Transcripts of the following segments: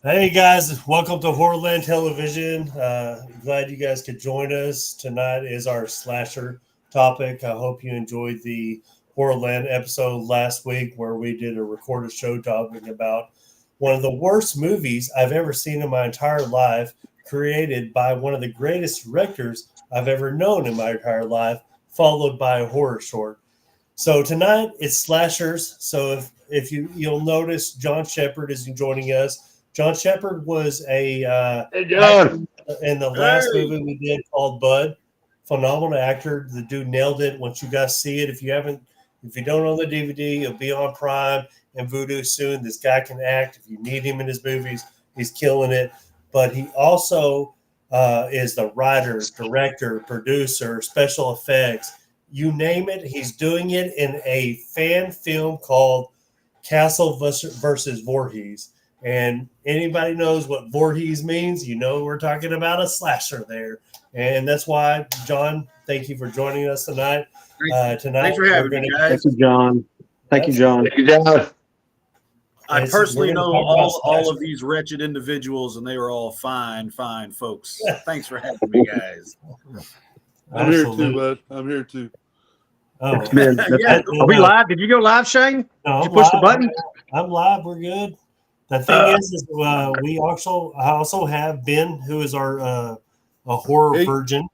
Hey guys, welcome to Horrorland Television. Glad you guys could join us. Tonight is our slasher topic. I hope you enjoyed the Horrorland episode last week where we did a recorded show talking about one of the worst movies I've ever seen in my entire life, created by one of the greatest directors I've ever known in my entire life, followed by a horror short. So tonight it's slashers. So if you'll notice, John Shepard is joining us. John Shepard was a Hey, actor John. in the last Hey, movie we did called Bud. Phenomenal actor. The dude nailed it. Once you guys see it, if you don't own the DVD, it'll be on Prime and Vudu soon. This guy can act. If you need him in his movies, he's killing it. But he also is the writer, director, producer, special effects, you name it, he's doing it in a fan film called Castle versus Voorhees. And anybody knows what Voorhees means, you know we're talking about a slasher there. And that's why, John, thank you for joining us tonight. Tonight thanks for we're having going me, to guys. Thank you, John. Thank you, John. Thank you, John. I We're personally gonna know talk about all slasher. of these wretched individuals, and they were all fine folks. Thanks for having me, guys. I'm here Absolutely. too, bud. I'm here too. Oh, It's good. Yeah, Are we live? Did you go live, Shane? no, Did you I'm push the live. button? I'm live. We're good. The thing is I also have Ben, who is our a horror Hey. virgin.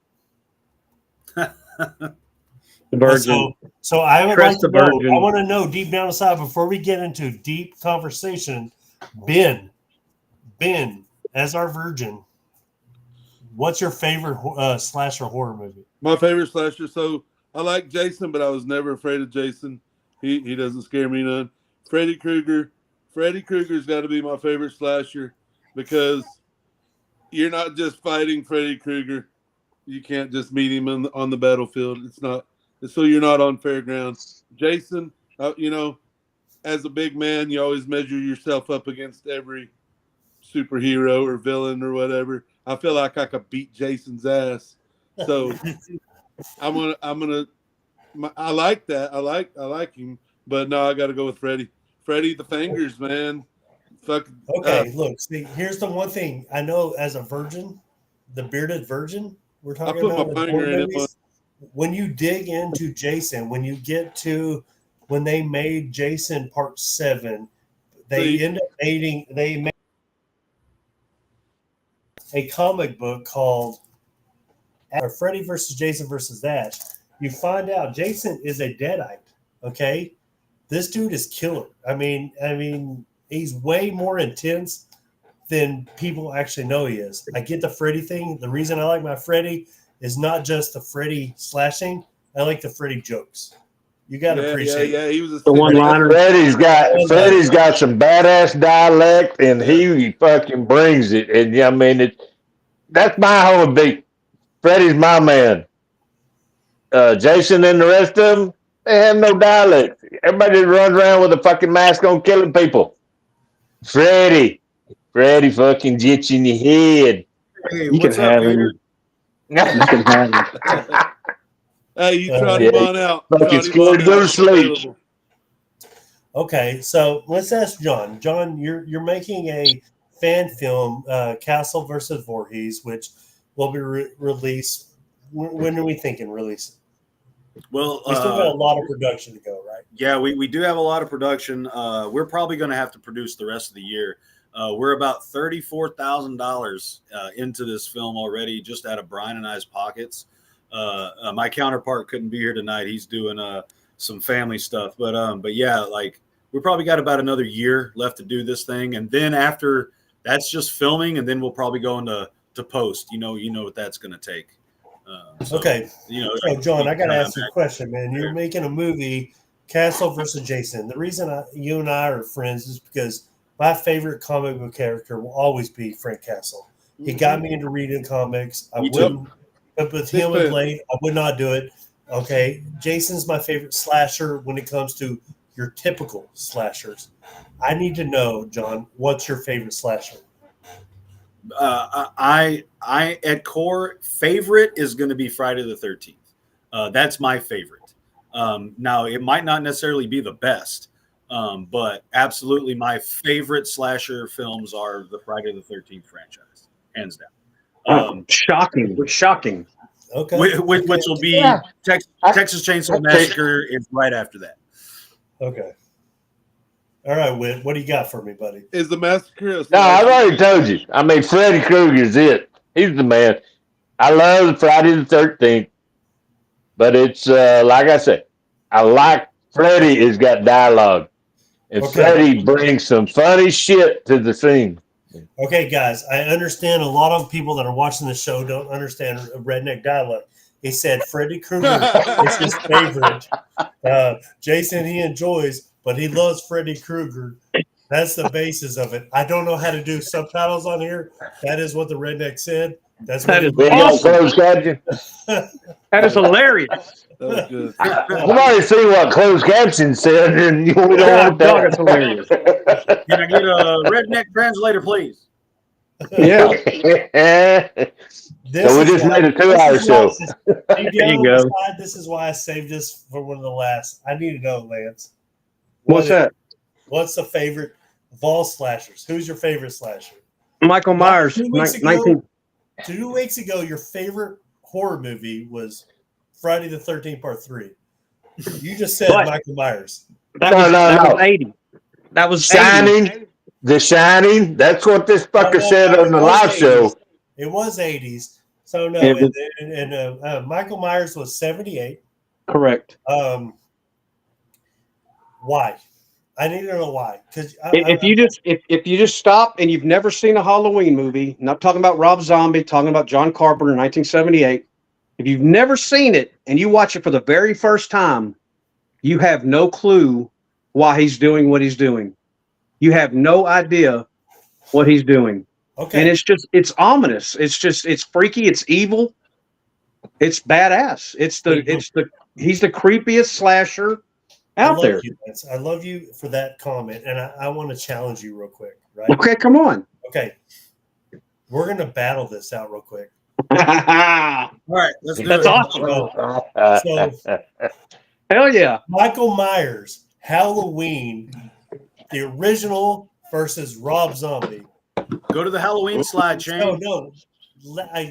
The virgin. So I would Trust like to the know. virgin. I want to know deep down inside before we get into deep conversation. Ben, as our virgin, what's your favorite slasher horror movie? My favorite slasher. So I like Jason, but I was never afraid of Jason. He doesn't scare me none. Freddy Krueger. Freddy Krueger's got to be my favorite slasher because you're not just fighting Freddy Krueger. You can't just meet him on the battlefield. It's not. So you're not on fair ground. Jason, as a big man, you always measure yourself up against every superhero or villain or whatever. I feel like I could beat Jason's ass. So I like that. I like him, but no, I got to go with Freddy. Freddy the Fingers, man. Fuck. Okay, look, see, here's the one thing I know as a virgin, the bearded virgin. We're I talking put about my with finger horror in it. movies. When you dig into Jason, when you get to when they made Jason Part 7, they See? end up they made a comic book called Freddy versus Jason versus Ash. You find out Jason is a deadite. Okay, this dude is killer. I mean, he's way more intense than people actually know he is. I get the Freddy thing. The reason I like my Freddy is not just the Freddy slashing. I like the Freddy jokes. You got to appreciate it. Yeah. He was a The one-liner. Freddie's got some badass dialect, and he fucking brings it. And yeah, I mean, that's my whole beat. Freddie's my man. Jason and the rest of them, they have no dialect. Everybody just runs around with a fucking mask on, killing people. Freddie, Freddie, fucking gets you in your head. Hey, You can what's up, have Peter? him. You can have him. Hey, you Uh, trot him on out. Fucking Trot him scared on to go to out. sleep. Available. Okay, so let's ask John. John, you're making a fan film, Castle versus Voorhees, which will be released. When are we thinking release? Well, We still got a lot of production to go, right? yeah, we do have a lot of production. We're probably going to have to produce the rest of the year. We're about $34,000 into this film already, just out of Brian and I's pockets. My counterpart couldn't be here tonight. He's doing some family stuff, but yeah, like we probably got about another year left to do this thing, and then after that's just filming, and then we'll probably go into post. You know what that's going to take. So, Okay. So John, I got to ask you a back. question, man. You're making a movie, Castle versus Jason. The reason you and I are friends is because my favorite comic book character will always be Frank Castle. He got me into reading comics. I Me too. wouldn't, but with Big him and fan. Blade, I would not do it. Okay, Jason's my favorite slasher when it comes to your typical slashers. I need to know, John, what's your favorite slasher? I at core favorite is going to be Friday the 13th. That's my favorite. Now it might not necessarily be the best, But absolutely, my favorite slasher films are the Friday the 13th franchise, hands down. Shocking. Okay. Which will be Yeah. Texas Chainsaw Massacre is right after that. Okay. All right, Whit. What do you got for me, buddy? Is the massacre? A No, I've slasher? already told you. I mean, Freddy Krueger's it. He's the man. I love Friday the 13th, but it's like I said, I like Freddy has got dialogue, and Okay. Freddy brings some funny shit to the scene. Okay, guys, I understand a lot of people that are watching the show don't understand redneck dialect. He said Freddy Krueger is his favorite. Jason, he enjoys, but he loves Freddy Krueger. That's the basis of it. I don't know how to do subtitles on here. That is what the redneck said. That's what That is We ain't got awesome. closed caption. That is hilarious. That was good. I've already seen what closed caption said, and we don't want Dog, it's that. hilarious. Can I get a redneck translator, please? Yeah. This So we is just why- made a 2-hour this is why- show. Deep There you down go. on the side, this is why I saved this for one of the last. I need to know, Lance. What's that? What's the favorite of all slashers? Who's your favorite slasher? Michael Myers, 2 weeks ago, 19. 2 weeks ago, your favorite horror movie was Friday the 13th Part 3. You just said What? Michael Myers. That No, was, no, that no. was 80. That was 80. Shining, The Shining. That's what this fucker No, said on the it was live show. 80s. It was 80s. So, no, It was- and Michael Myers was 78. Correct. Why? I need to know why. Because If you just stop and you've never seen a Halloween movie, not talking about Rob Zombie, talking about John Carpenter in 1978, if you've never seen it and you watch it for the very first time, you have no clue why he's doing what he's doing. You have no idea what he's doing. okay. And it's ominous. It's freaky, it's evil, it's badass. He's the creepiest slasher out there. You, Lance. I love you for that comment, and I want to challenge you real quick, right? Okay, come on. Okay. We're going to battle this out real quick. All right, let's do That's it. awesome. So, Hell yeah. Michael Myers, Halloween, the original versus Rob Zombie. Go to the Halloween slide, Shane. No.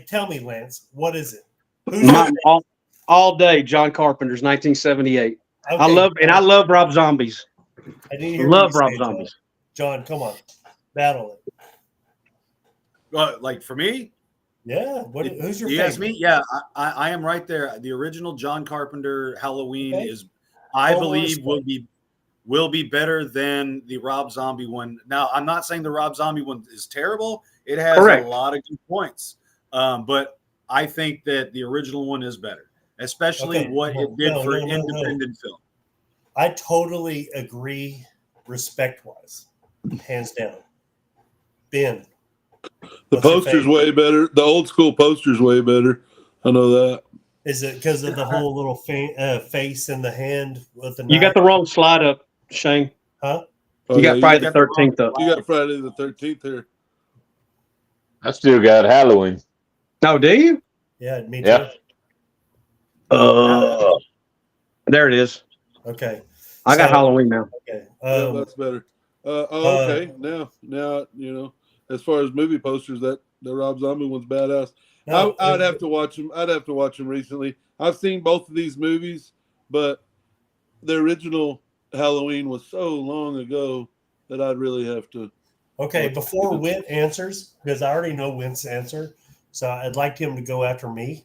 Tell me, Lance, what is it? Who's your My- all day, John Carpenter's 1978. okay, I love Rob Zombies. I need to hear Love what Rob you say, Zombies. John, come on. Battle it. Like for me, Yeah. Who's your you favorite? ask me. Yeah, I am right there. The original John Carpenter Halloween Okay. is, I Full believe, respect. will be better than the Rob Zombie one. Now, I'm not saying the Rob Zombie one is terrible. It has Correct. a lot of good points, but I think that the original one is better, especially Okay, what well, it did no, for no, no, no. independent film. I totally agree, respect-wise, hands down. Ben, The what's your poster's favorite? way better. The old school poster's way better. I know that. Is it because of the whole little face in the hand with the You got the wrong slide up, Shane. huh? Oh, You yeah, got Friday the got the wrong 13th up. You got Friday the 13th here. I still got Halloween. Oh, do you? Yeah, me too. Yeah. There it is. Okay. I got So- Halloween now. Okay. Yeah, that's better. Okay. Now, you know, as far as movie posters, that the Rob Zombie one's badass. no, I'd have to watch them. I'd have to watch them recently. I've seen both of these movies, but the original Halloween was so long ago that I'd really have to. Okay, before Wint answers, because I already know Wint's answer, so I'd like him to go after me.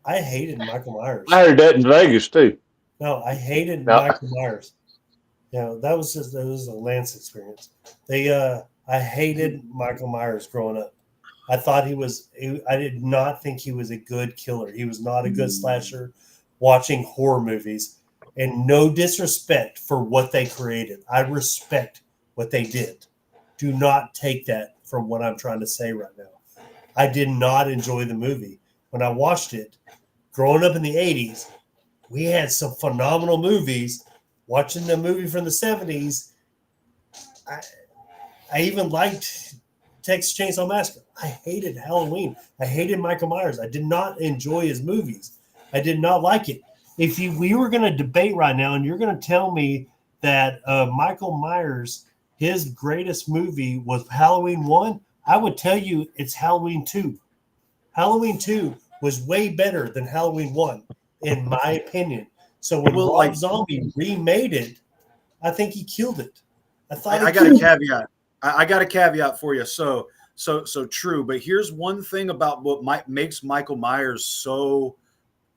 I hated Michael Myers. I heard that in Vegas too. No, I hated No. Michael Myers. That was a Lance experience. I hated Michael Myers growing up. I thought I did not think he was a good killer. He was not a good slasher watching horror movies. And no disrespect for what they created. I respect what they did. Do not take that from what I'm trying to say right now. I did not enjoy the movie. When I watched it, growing up in the 80s, we had some phenomenal movies. Watching the movie from the 70s, I even liked Texas Chainsaw Massacre. I hated Halloween. I hated Michael Myers. I did not enjoy his movies. I did not like it. if we were going to debate right now, and you're going to tell me that Michael Myers, his greatest movie was Halloween 1, I would tell you it's Halloween 2. Halloween 2 was way better than Halloween 1, in my opinion. So when Well, Rob like- Zombie remade it, I think he killed it. I thought I got a caveat. I got a caveat for you. So true. But here's one thing about what makes Michael Myers so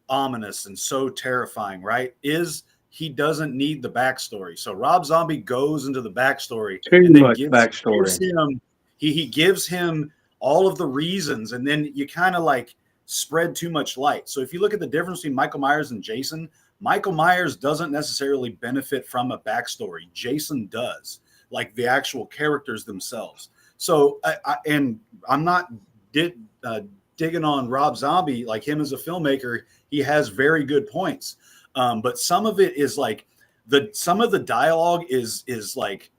ominous and so terrifying, right? Is he doesn't need the backstory. So Rob Zombie goes into the backstory. Too and then much gives backstory. him, he gives him all of the reasons, and then you kind of like spread too much light. So if you look at the difference between Michael Myers and Jason, Michael Myers doesn't necessarily benefit from a backstory. Jason does, like the actual characters themselves. So, I'm not digging on Rob Zombie, like him as a filmmaker. He has very good points, but some of it is like some of the dialogue is like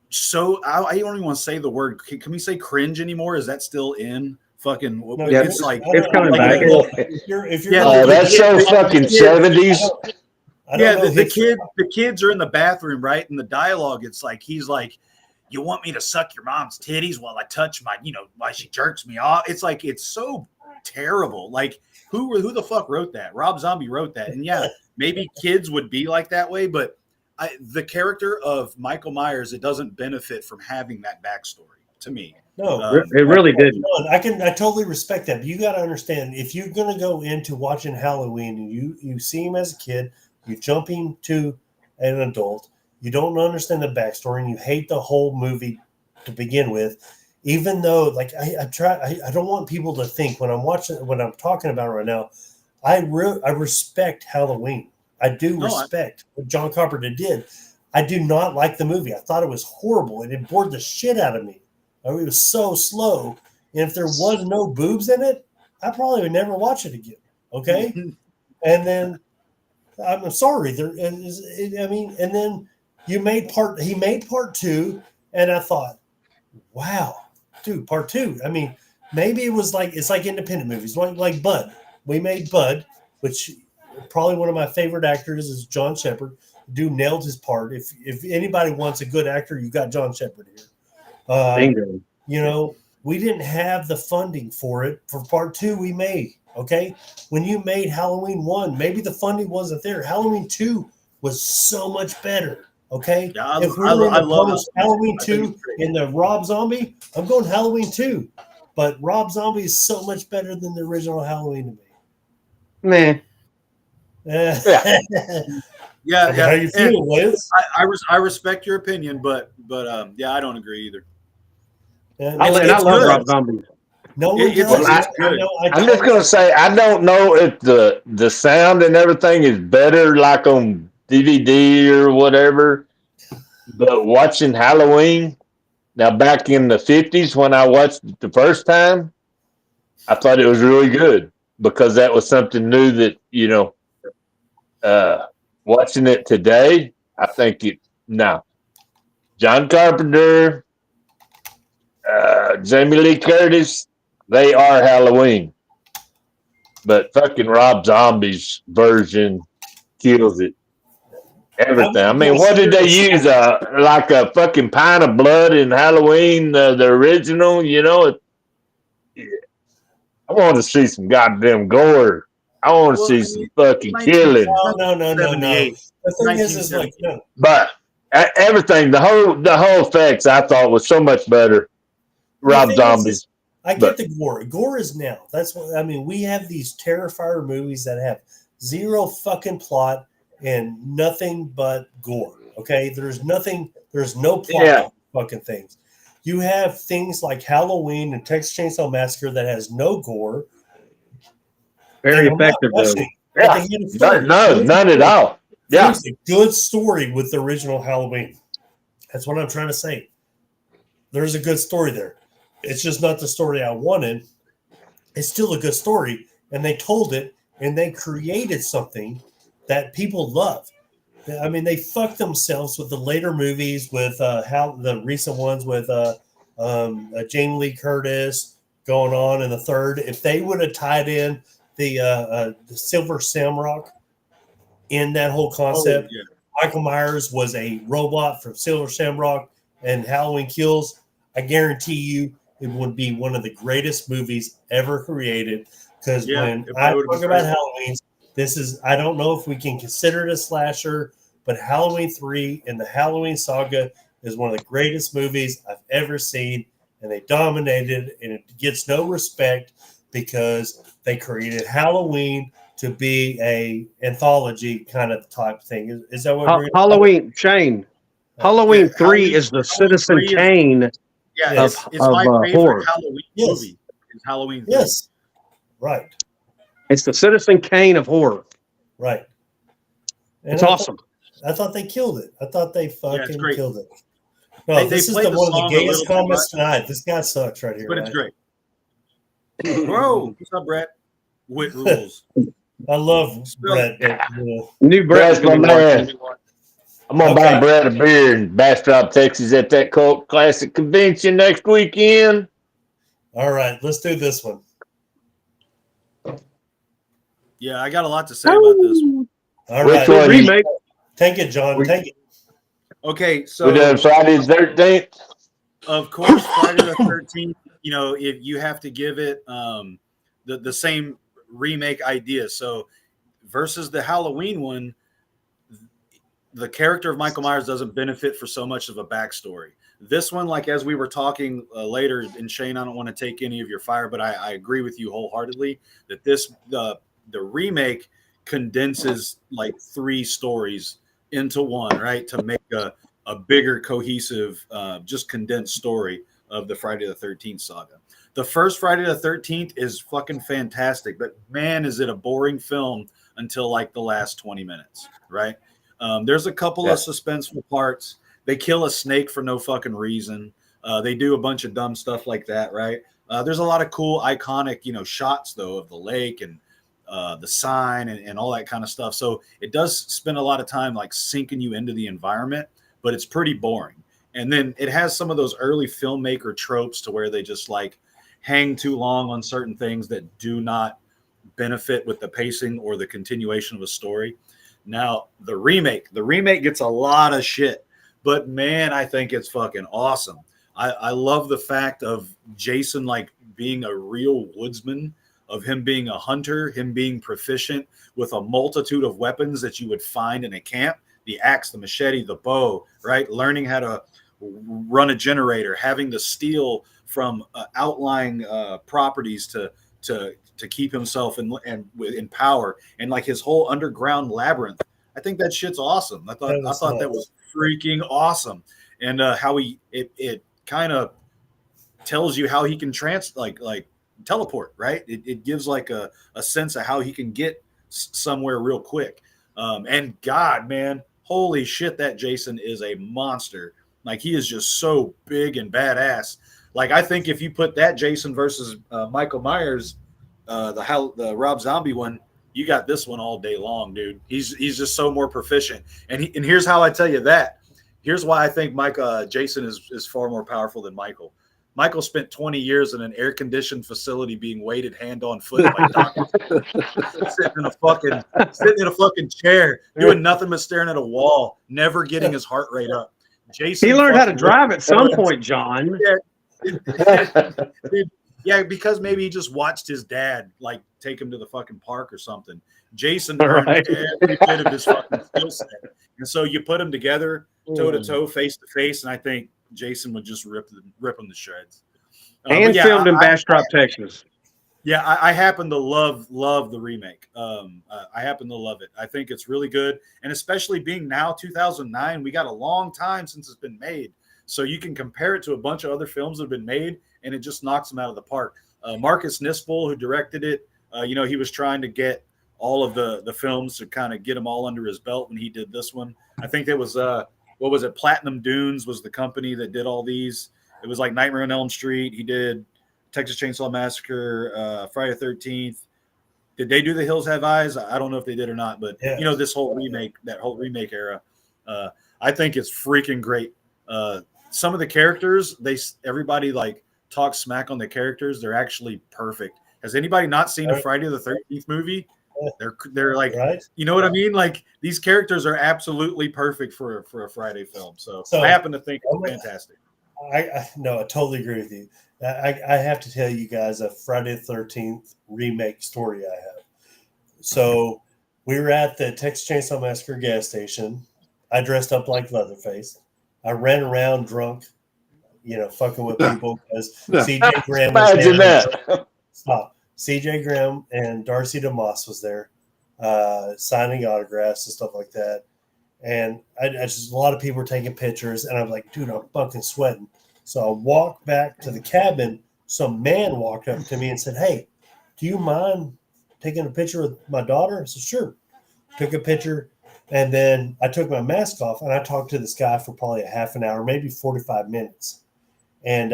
so. I don't even want to say the word. Can we say cringe anymore? Is that still in? Fucking, Yeah, it's like it's coming like, back. If you're Yeah, not- That's so fucking 70s. I don't know the kids are in the bathroom, right? And the dialogue, it's like he's like, "You want me to suck your mom's titties while I touch my, while she jerks me off?" It's like it's so terrible. Like who the fuck wrote that? Rob Zombie wrote that, and yeah, maybe kids would be like that way, but the character of Michael Myers, it doesn't benefit from having that backstory to me. No, It really didn't. I totally respect that. But you got to understand, if you're going to go into watching Halloween and you see him as a kid, you jump him to an adult, you don't understand the backstory, and you hate the whole movie to begin with. Even though, like, I don't want people to think when I'm talking about it right now, I respect Halloween. I do respect what John Carpenter did. I do not like the movie. I thought it was horrible, and it bored the shit out of me. It was so slow, and if there was no boobs in it, I probably would never watch it again. Okay, and then I'm sorry. And then he made part 2, and I thought, wow, dude, part 2. I mean, maybe it's like independent movies, like Bud. We made Bud, which probably one of my favorite actors is John Shepard. Dude nailed his part. If anybody wants a good actor, you got John Shepard here. Bingo. We didn't have the funding for it for part 2 we made. Okay. When you made Halloween 1, maybe the funding wasn't there. Halloween 2 was so much better. Okay. Yeah, if we're I love Halloween 2 in the Rob Zombie, I'm going Halloween 2. But Rob Zombie is so much better than the original Halloween to me. Man. Yeah. How you feel, Liz? I respect your opinion, but yeah, I don't agree either. I love good. Rob Zombie. No, It's good. I'm just gonna say I don't know if the sound and everything is better like on DVD or whatever, but watching Halloween now back in the 50s when I watched it the first time, I thought it was really good because that was something new that watching it today, I think John Carpenter, Jamie Lee Curtis, they are Halloween. But fucking Rob Zombie's version kills it. Everything. I mean, what did they use? Like a fucking pint of blood in Halloween, the original, I want to see some goddamn gore. I want to see some fucking killing. No. The thing is like, But everything, the whole effects, I thought was so much better. Rob Zombie's. I get the gore. Gore is now. That's what I mean. We have these Terrifier movies that have zero fucking plot and nothing but gore. Okay, there's no plot to fucking things. You have things like Halloween and Texas Chainsaw Massacre that has no gore. Very effective though. Yeah, none at all. Yeah, there's a good story with the original Halloween. That's what I'm trying to say. There's a good story there. It's just not the story I wanted. It's still a good story, and they told it, and they created something that people love. I mean, they fucked themselves with the later movies, with the recent ones with Jamie Lee Curtis going on in the third. If they would have tied in the Silver Shamrock, in that whole concept. Oh, yeah. Michael Myers was a robot from Silver Shamrock and Halloween Kills. I guarantee you it would be one of the greatest movies ever created. Because Yeah, when it I probably would've talk been about great. Halloween, this is, I don't know if we can consider it a slasher, but Halloween 3 and the Halloween saga is one of the greatest movies I've ever seen. And they dominated, and it gets no respect because they created Halloween to be a anthology kind of type thing. Is that what we're Halloween, Shane. Halloween Yeah, 3 Halloween- is the Halloween Citizen 3 is- Kane. Yeah, Yes. it's my favorite horror. Halloween Yes. movie. Is Halloween 3. Yes. Right. It's the Citizen Kane of horror. Right. And It's I awesome. I thought they killed it. I thought they it's fucking great. killed it. No, They this is played the the one of song the a gayest little too comments much. tonight. This guy sucks right here. But it's right? great. Bro, what's up, Brett? Wit rules. I love Still- Brett. But, you know, New Brett's That's my gonna be man. watching. I'm gonna Okay. buy Brad a beer in Bastrop, Texas, at that Cult Classic convention next weekend. all right, let's do this one. Yeah, I got a lot to say about this one. All Which right, one? Remake. take it, John. Take it. Okay, so We done Friday the 13th. of course, Friday the 13th, you know, if you have to give it the same remake idea. So versus the Halloween one, the character of Michael Myers doesn't benefit for so much of a backstory. This one, like as we were talking later, and Shane, I don't want to take any of your fire, but I agree with you wholeheartedly that the remake condenses like 3 stories into one, right, to make a bigger, cohesive, just condensed story of the Friday the 13th saga. The first Friday the 13th is fucking fantastic, but man, is it a boring film until like the last 20 minutes, right? There's a couple of suspenseful parts. They kill a snake for no fucking reason. They do a bunch of dumb stuff like that, right? There's a lot of cool, iconic, shots though of the lake and the sign and all that kind of stuff. So it does spend a lot of time like sinking you into the environment, but it's pretty boring. And then it has some of those early filmmaker tropes to where they just like hang too long on certain things that do not benefit with the pacing or the continuation of a story. Now, the remake gets a lot of shit, but man, I think it's fucking awesome. I love the fact of Jason like being a real woodsman, of him being a hunter, him being proficient with a multitude of weapons that you would find in a camp, the axe, the machete, the bow, right? Learning how to run a generator, having the steel from outlying properties to keep himself in power, and like his whole underground labyrinth. I think that shit's awesome. I thought that was freaking awesome, and how it kind of tells you how he can like teleport, right? It gives like a sense of how he can get somewhere real quick. And God, man, holy shit, that Jason is a monster. Like he is just so big and badass. Like I think if you put that Jason versus Michael Myers, the Rob Zombie one, you got this one all day long, dude. He's just so more proficient. And here's how I tell you that. Here's why I think Jason is far more powerful than Michael. Michael spent 20 years in an air-conditioned facility being weighted hand on foot by doctors, sitting in a fucking chair, doing nothing but staring at a wall, never getting his heart rate up. Jason, He learned how to drive at some point, John. Yeah, because maybe he just watched his dad like take him to the fucking park or something. Jason earned every bit of his fucking skill set, and so you put them together, toe to toe, face to face, and I think Jason would just rip them to shreds. And filmed in Bastrop, Texas. Yeah, I happen to love the remake. I happen to love it. I think it's really good, and especially being now 2009, we got a long time since it's been made, so you can compare it to a bunch of other films that have been made, and it just knocks them out of the park. Marcus Nispel, who directed it, he was trying to get all of the films to kind of get them all under his belt when he did this one. I think that was what was it? Platinum Dunes was the company that did all these. It was like Nightmare on Elm Street. He did Texas Chainsaw Massacre, Friday the 13th. Did they do The Hills Have Eyes? I don't know if they did or not, but this whole remake, that whole remake era, I think it's freaking great. Some of the characters, everybody like talks smack on the characters. They're actually perfect. Has anybody not seen a Friday the 13th movie? They're like, right? you know what I mean? Like these characters are absolutely perfect for a Friday film. So So- I happen to think it's fantastic. I totally agree with you. I have to tell you guys a Friday the 13th remake story I have. So we were at the Texas Chainsaw Massacre gas station. I dressed up like Leatherface. I ran around drunk, fucking with people because CJ Graham was Imagine there. that. Stop. CJ Graham and Darcy DeMoss was there, signing autographs and stuff like that. And I just a lot of people were taking pictures, and I'm like, dude, I'm fucking sweating. So I walked back to the cabin. Some man walked up to me and said, "Hey, do you mind taking a picture with my daughter?" I said, "Sure." Took a picture, and then I took my mask off, and I talked to this guy for probably a half an hour, maybe 45 minutes. And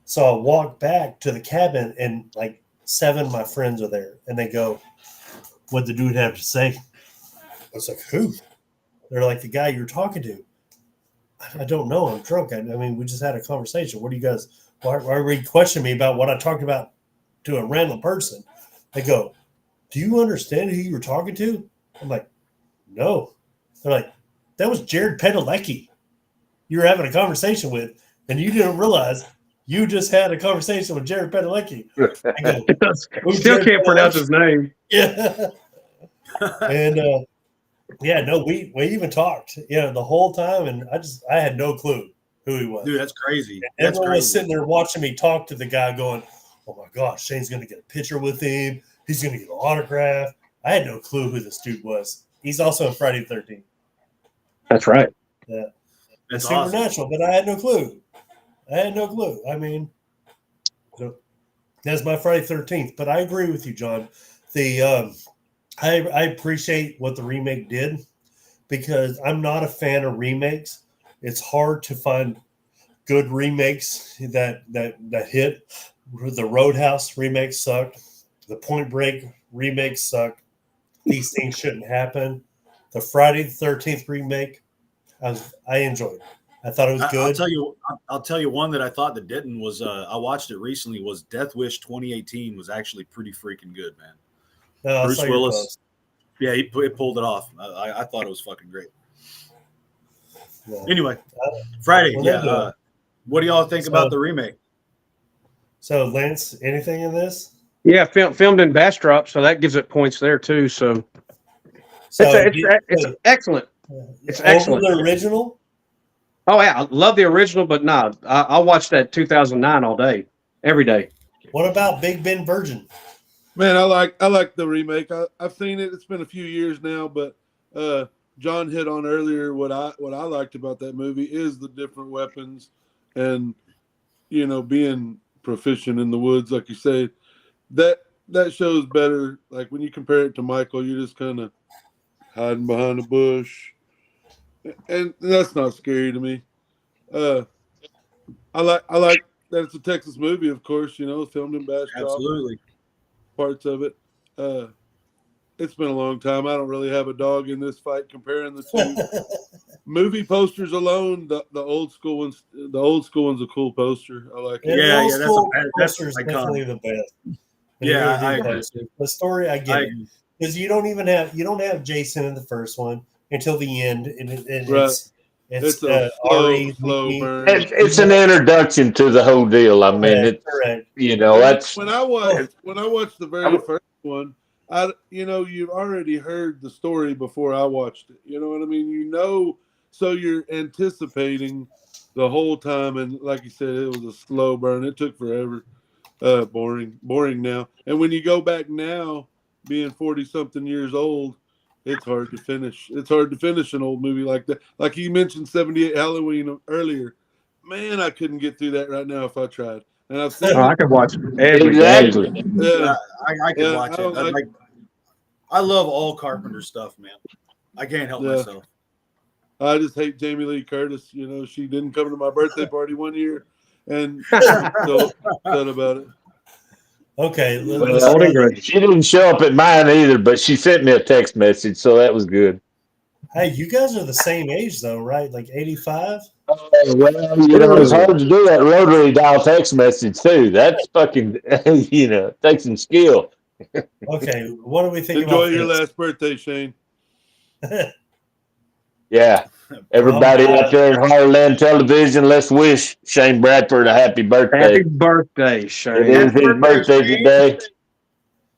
so I walked back to the cabin, and like 7 of my friends are there, and they go, "What'd the dude have to say?" I was like, "Who?" They're like, "The guy you're talking to." I don't know. I'm drunk. I mean, we just had a conversation. What do you guys? Why are you questioning me about what I talked about to a random person? They go, "Do you understand who you were talking to?" I'm like, "No." They're like, "That was Jared Padalecki you were having a conversation with, and you didn't realize you just had a conversation with Jared Padalecki." I go, "Who's Still Jared can't pronounce Padalecki?" his name. Yeah. And we even talked, the whole time, and I had no clue who he was. Dude, that's crazy. That's Everyone was crazy. sitting there watching me talk to the guy, going, "Oh my gosh, Shane's going to get a picture with him. He's going to get an autograph." I had no clue who this dude was. He's also in Friday the 13th. That's right. Yeah, That's it's awesome. supernatural, but I had no clue. I mean, so that's my Friday 13th. But I agree with you, John. The I appreciate what the remake did, because I'm not a fan of remakes. It's hard to find good remakes that hit. The Roadhouse remake sucked. The Point Break remake sucked. These things shouldn't happen. The Friday the 13th remake, I enjoyed. I thought it was good. I'll tell you one that I thought that didn't was I watched it recently, was Death Wish 2018 was actually pretty freaking good, man. No, I Bruce saw your Willis. post. Yeah, he pulled it off. I thought it was fucking great. Yeah. Anyway, Friday. Well, Yeah. they're What do y'all think So- about the remake? So, Lance, anything in this? Yeah, filmed in Bastrop, so that gives it points there too. So So, it's excellent. It's over excellent. the original. Oh yeah, I love the original, but nah, I'll watch that 2009 all day, every day. What about Big Ben Virgin? Man, I like the remake. I've seen it. It's been a few years now, but John hit on earlier what I liked about that movie is the different weapons, and being proficient in the woods, like you say, that shows better. Like when you compare it to Michael, you're just kind of hiding behind a bush, and that's not scary to me. I like that it's a Texas movie, of course. Filmed in Bastrop. Absolutely. Parts of it. It's been a long time. I don't really have a dog in this fight comparing the two. Movie posters alone, the old school ones. The old school one's a cool poster. I like it. Yeah, Old that's school that's poster is iconic. definitely the best. Yeah, It I really agree. is. The story, I get it, because you don't have Jason in the first one until the end, and Right. it's a Ari, slow Mickey. burn. It's an introduction to the whole deal. I mean, Correct, it's correct. that's when I watched the very first one. You've already heard the story before I watched it. You know what I mean? So you're anticipating the whole time, and like you said, it was a slow burn. It took forever. Boring now. And when you go back now, being 40-something years old, it's hard to finish. It's hard to finish an old movie like that. Like you mentioned 78 Halloween earlier. Man, I couldn't get through that right now if I tried. And I've seen Oh, I could watch it every day. exactly. Yeah, I can Yeah, watch I it. don't I love all Carpenter stuff, man. I can't help Yeah. myself. I just hate Jamie Lee Curtis. She didn't come to my birthday party one year, and she's still upset about it. Okay, Well, Golden Grudge. she didn't show up at mine either, but she sent me a text message, so that was good. hey, you guys are the same age though, right? Like 85. Well, it's hard to do that rotary dial text message too. That's fucking, takes some skill. Okay, what do we think Enjoy about your this? last birthday, Shane. Yeah. Everybody out there in Heartland Television, let's wish Shane Bradford a happy birthday. Happy birthday, It Shane. is his birthday today.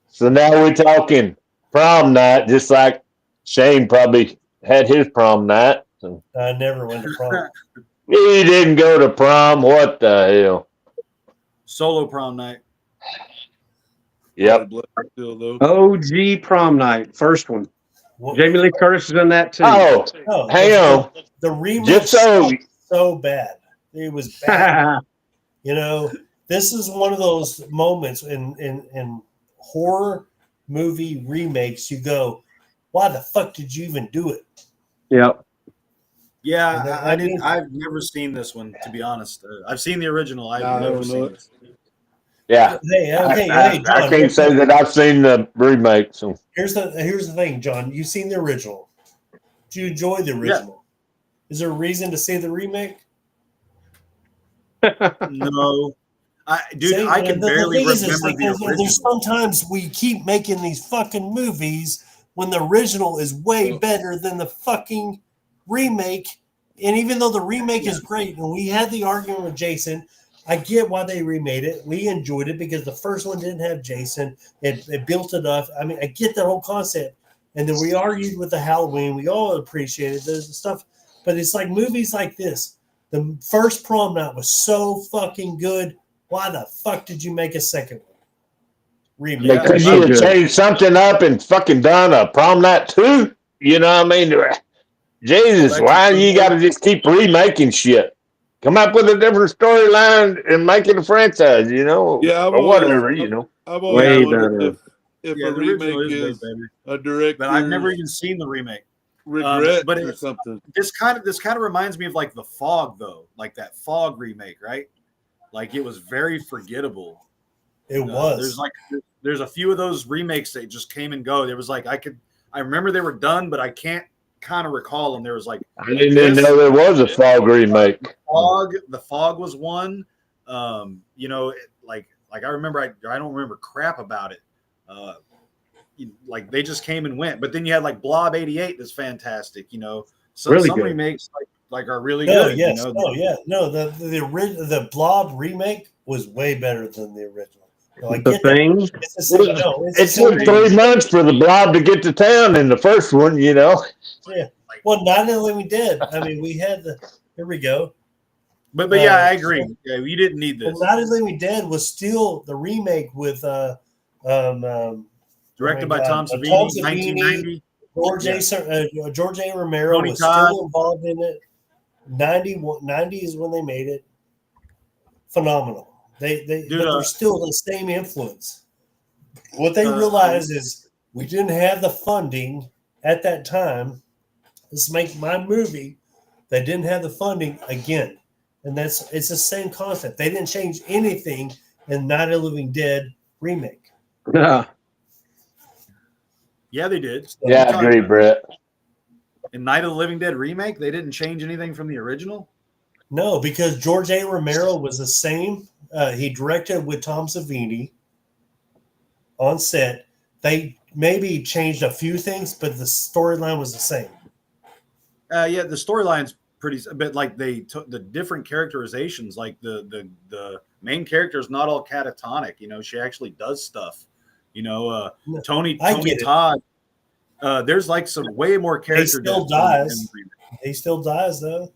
So now we're talking prom night, just like Shane probably had his prom night. So I never went to prom. he didn't go to prom. What the hell? Solo prom night. Yep. Probably black still, though. OG prom night, first one. What- Jamie Lee Curtis is in that too. Oh, no, hang on. The remake Just so sucked so bad. It was bad. You know, this is one of those moments in horror movie remakes. You go, why the fuck did you even do it? Yep. Yeah, And then- I didn't. I've never seen this one, to be honest. I've seen the original. I've I never don't seen know. this. yeah. Hey, I John, can't say that I've seen the remake. So here's the thing, John. You've seen the original. Do you enjoy the original? Is there a reason to see the remake? No, dude, See, I can the barely thing is, remember like, the there's original. sometimes we keep making these fucking movies when the original is way better than the fucking remake. And even though the remake is great, and we had the argument with Jason, I get why they remade it. We enjoyed it because the first one didn't have Jason. It built it up. I mean, I get that whole concept. And then we argued with the Halloween. We all appreciated this stuff. But it's like movies like this. The first prom night was so fucking good. Why the fuck did you make a second one? Remake. Yeah, because so you good. changed something up and fucking done a prom night too. You know what I mean? Jesus, Well, why you got to just keep remaking shit? Come up with a different storyline and make it a franchise, you know, Yeah, or whatever, you know. I've always Way wondered better. if yeah, a the original remake is way is better. a director's But I've never even seen the remake. regret but or it's- something. This kind of reminds me of like the Fog, though, like that Fog remake, right? Like it was very forgettable. It was. There's a few of those remakes that just came and go. There was like I remember they were done, but I can't kind of recall them. There was like I didn't even know there was a Fog remake. The Fog was one. You know, like I remember I don't remember crap about it. Like they just came and went. But then you had like Blob 88 that's fantastic, you know. So Really some good. remakes like are really No, good. yes. You know? Oh, yeah. No, the Blob remake was way better than the original. No, I The get that. Thing. It's the same. No, it's It the same took 3 months for the Blob to get to town in the first one, you know. Yeah. Well, Night of the Living Dead. I mean, we had the. Here we go. But yeah, I agree. Yeah, you didn't need But this. Night of the Living Dead was still the remake with Directed by Tom Savini, Tom Savini, 1990. George A. Romero Tony was Todd. still involved in it. 90 is when they made it. Phenomenal. But they're still the same influence. What they realized is we didn't have the funding at that time. Let's make my movie. They didn't have the funding again, and it's the same concept. They didn't change anything in Night of the Living Dead remake. Yeah. Yeah, they did. Yeah, I agree, Brett. In Night of the Living Dead remake, they didn't change anything from the original. No, because George A. Romero was the same. He directed with Tom Savini on set. They maybe changed a few things, but the storyline was the same. Yeah, the storyline's pretty, but like they took the different characterizations. Like the main character is not all catatonic. You know, she actually does stuff. You know, Tony get it. Todd. There's like some way more character. He still depth dies. in the remake. He still dies, though.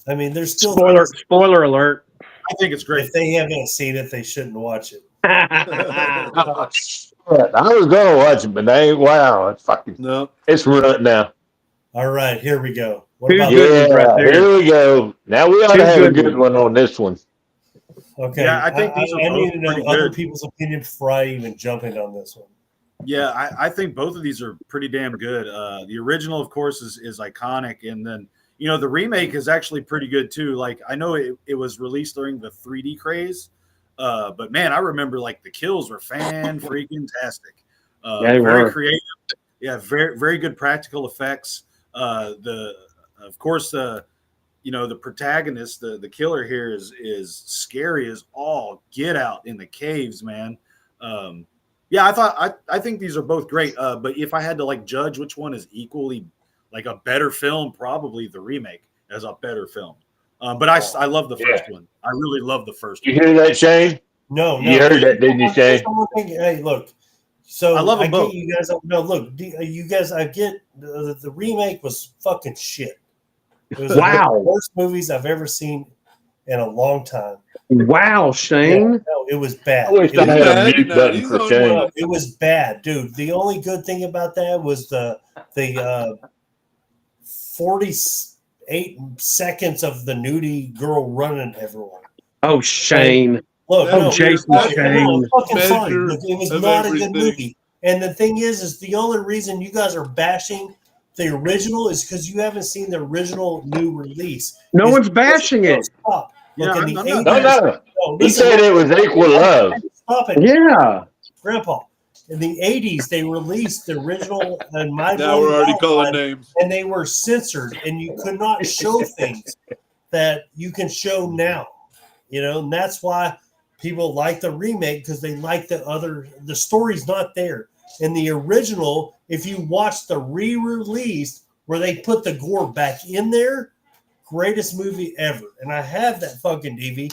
I mean, there's still Spoiler alert. I think it's great. If they haven't seen it, they shouldn't watch it. I was gonna watch it, but they ain't. Wow, it's fucking. No, It's ruined now. All right, here we go. What Two about good ones Yeah, right there. here we go. Now we ought Two to have a good good one on this one. Okay, Yeah, I think these are I both need to know pretty other good. people's opinion before I even jump in on this one. Yeah, I think both of these are pretty damn good. The original, of course, is iconic, and then you know the remake is actually pretty good too. Like I know it was released during the 3D craze, but man, I remember like the kills were freaking tastic. Yeah, they very were. creative. Yeah, very good practical effects. Of course the protagonist, the killer here is scary as all get out in the caves, man. I think these are both great. But if I had to like judge which one is equally like a better film, probably the remake as a better film. But I love the first one. I really love the first You one. hear that, Shane? No, You heard that, didn't you, Shane? Hey, look. So I love them both. get you guys. No, look, you guys. I get the remake was fucking shit. It was one of the worst movies I've ever seen in a long time. Wow, Shane. No, it was bad. I wish I had a mute button He's for on Shane. one. It was bad, dude. The only good thing about that was the 48 seconds of the nudie girl running everyone. Oh, Shane. Look, Oh, no, Jason no, Shane. fucking Measure fine. Look, it was of not a everything. good movie. And the thing is the only reason you guys are bashing the original is because you haven't seen the original new release. No It's- one's bashing it. Stop. Look, Yeah, in the I'm 80s, not- No. no, He listen, said it was equal love. Stop it, Yeah. Grandpa. In the 80s, they released the original and My Now Bloody we're already calling Valentine, names. and they were censored, and you could not show things that you can show now. And that's why people like the remake, because they like the story's not there. In the original, if you watch the re-release where they put the gore back in there, greatest movie ever. And I have that fucking DVD.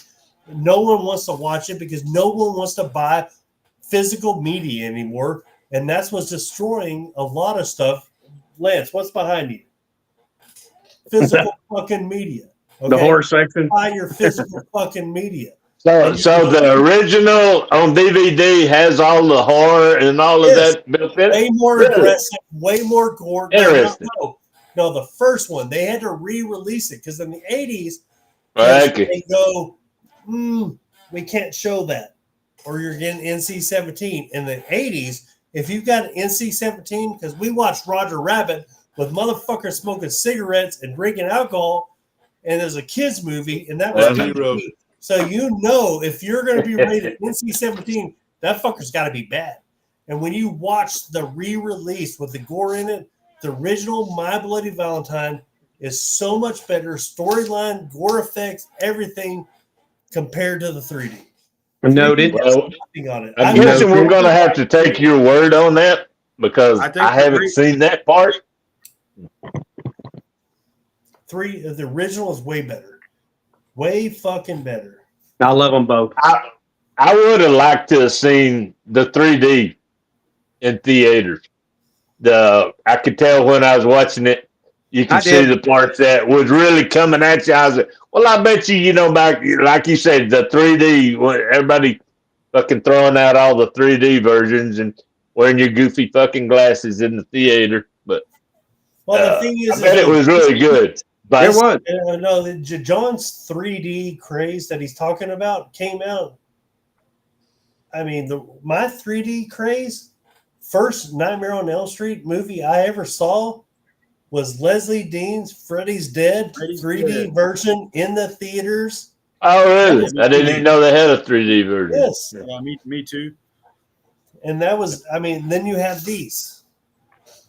No one wants to watch it because no one wants to buy physical media anymore. And that's what's destroying a lot of stuff. Lance, what's behind you? Physical fucking media. Okay? The horror section. Buy your physical fucking media. So the original on DVD has all the horror and all of Yes. that built in it? Way more Really? aggressive, way more gore. Interesting. No, the first one, they had to re-release it because in the 80s, Okay. they go, we can't show that. Or you're getting NC-17. In the 80s, if you've got an NC-17, because we watched Roger Rabbit with motherfuckers smoking cigarettes and drinking alcohol, and there's a kids movie, and that was Zero. PG. So if you're going to be rated NC-17, that fucker's got to be bad. And when you watch the re-release with the gore in it, the original My Bloody Valentine is so much better storyline, gore effects, everything compared to the 3D. Noted. Well, Nothing on it. I'm I guessing we're going to have to take your word on that because I think I haven't agree. seen that part. the original is way better, way fucking better. I love them both. I would have liked to have seen the 3D in theaters. I could tell when I was watching it, you I could see did. the parts that was really coming at you. I was like, well, I bet you, back, like you said, the 3D, when everybody fucking throwing out all the 3D versions and wearing your goofy fucking glasses in the theater. But Well, the thing is, I bet it was really good. But It was. no, John's 3D craze that he's talking about came out. I mean, my 3D craze, first Nightmare on Elm Street movie I ever saw was Leslie Dean's Freddy's Dead Freddy's 3D Dead. version in the theaters. Oh, really? I didn't even know they had a 3D version. Yes. Me too. And that was, then you have these.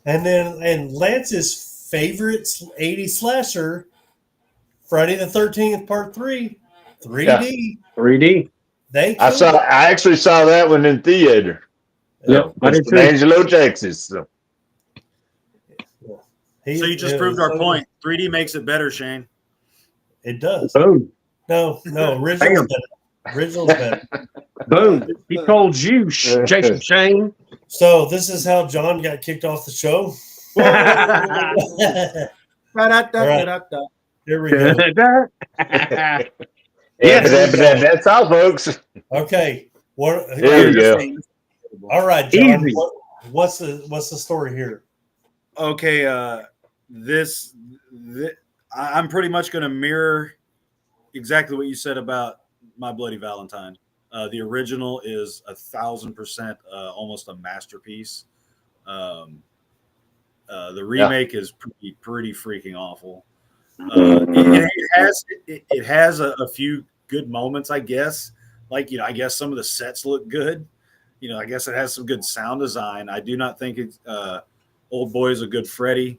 And Lance's favorite 80s slasher, Friday the 13th, Part 3, 3D. 3D. I actually saw that one in theater. Yep, I did It's too. in Angelo, Texas. So. So you just proved our point. 3D makes it better, Shane. It does. Boom. No, original's better. Original's better. Boom. He told you, Jason Shane. So this is how John got kicked off the show. Here we go. Yes. That's all, folks. Okay. There we go. All right, John. Easy. What's the story here? Okay, I'm pretty much going to mirror exactly what you said about My Bloody Valentine. The original is 1,000% almost a masterpiece. The remake is pretty freaking awful. It has a few good moments, I guess. Like, I guess some of the sets look good. I guess it has some good sound design. I do not think it's Old Boy is a good Freddy.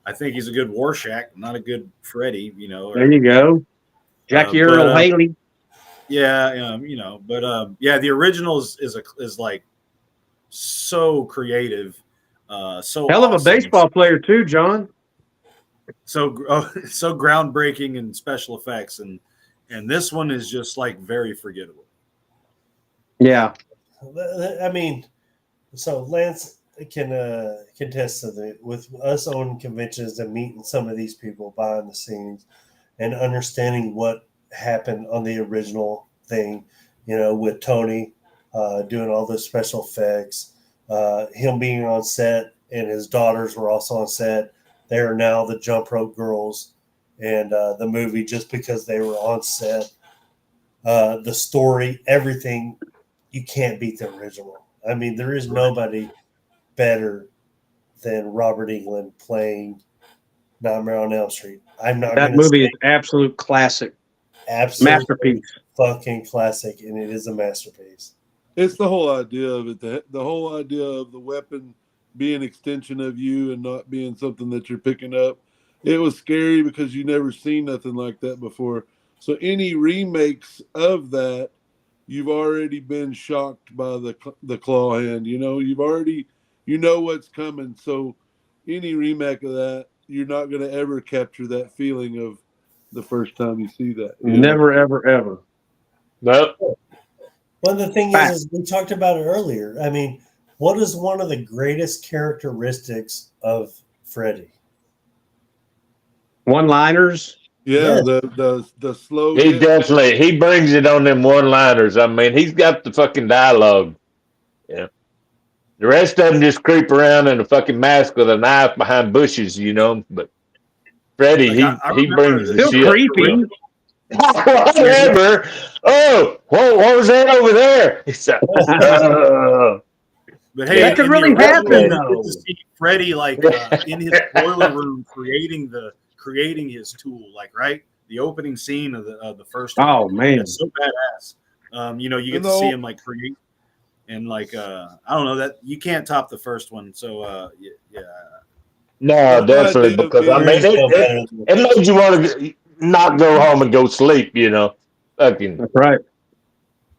I think he's a good Rorschach, not a good Freddy. You know. There you go. Jackie Earl Haley. Yeah, you know, but yeah, the original is like so creative, so Hell of a awesome. baseball player too, John. So so groundbreaking in special effects, and this one is just like very forgettable. Yeah. I mean, so Lance can contest to the with us owning conventions and meeting some of these people behind the scenes and understanding what happened on the original thing, you know, with Tony doing all the special effects, him being on set, and his daughters were also on set. They are now the Jump Rope Girls, and the movie just because they were on set. The story, everything, you can't beat the original. I mean, there is nobody better than Robert Englund playing Nightmare on Elm Street. I'm not That going to movie say is absolute classic. absolute Masterpiece. fucking classic, and it is a masterpiece. It's the whole idea of it. The whole idea of the weapon being an extension of you and not being something that you're picking up. It was scary because you never seen nothing like that before. So any remakes of that, you've already been shocked by the claw hand. You know, you know what's coming. So any remake of that, you're not going to ever capture that feeling of the first time you see that. You know? Never, ever, ever. Nope. Well, the thing Fact. is, we talked about it earlier. I mean, what is one of the greatest characteristics of Freddy? One-liners. Yeah, Yeah. the slow. He hit. definitely he brings it on them one-liners. I mean, he's got the fucking dialogue. Yeah. The rest of them just creep around in a fucking mask with a knife behind bushes, you know. But Freddie, Like, I he remember brings the this- Still shit. creepy. Whatever. Oh, what was that over there? He said, But hey, That could in the really original, happen, you though. get to see Freddy like in his boiler room creating his tool, like right, the opening scene of the first one. Oh man. It's so badass. You know, you get And to the see whole- him like create and like I don't know that you can't top the first one. So yeah. no, definitely, idea of because I being- mean, There is no better than it made you want to not go home and go sleep, you know. Fucking That's right.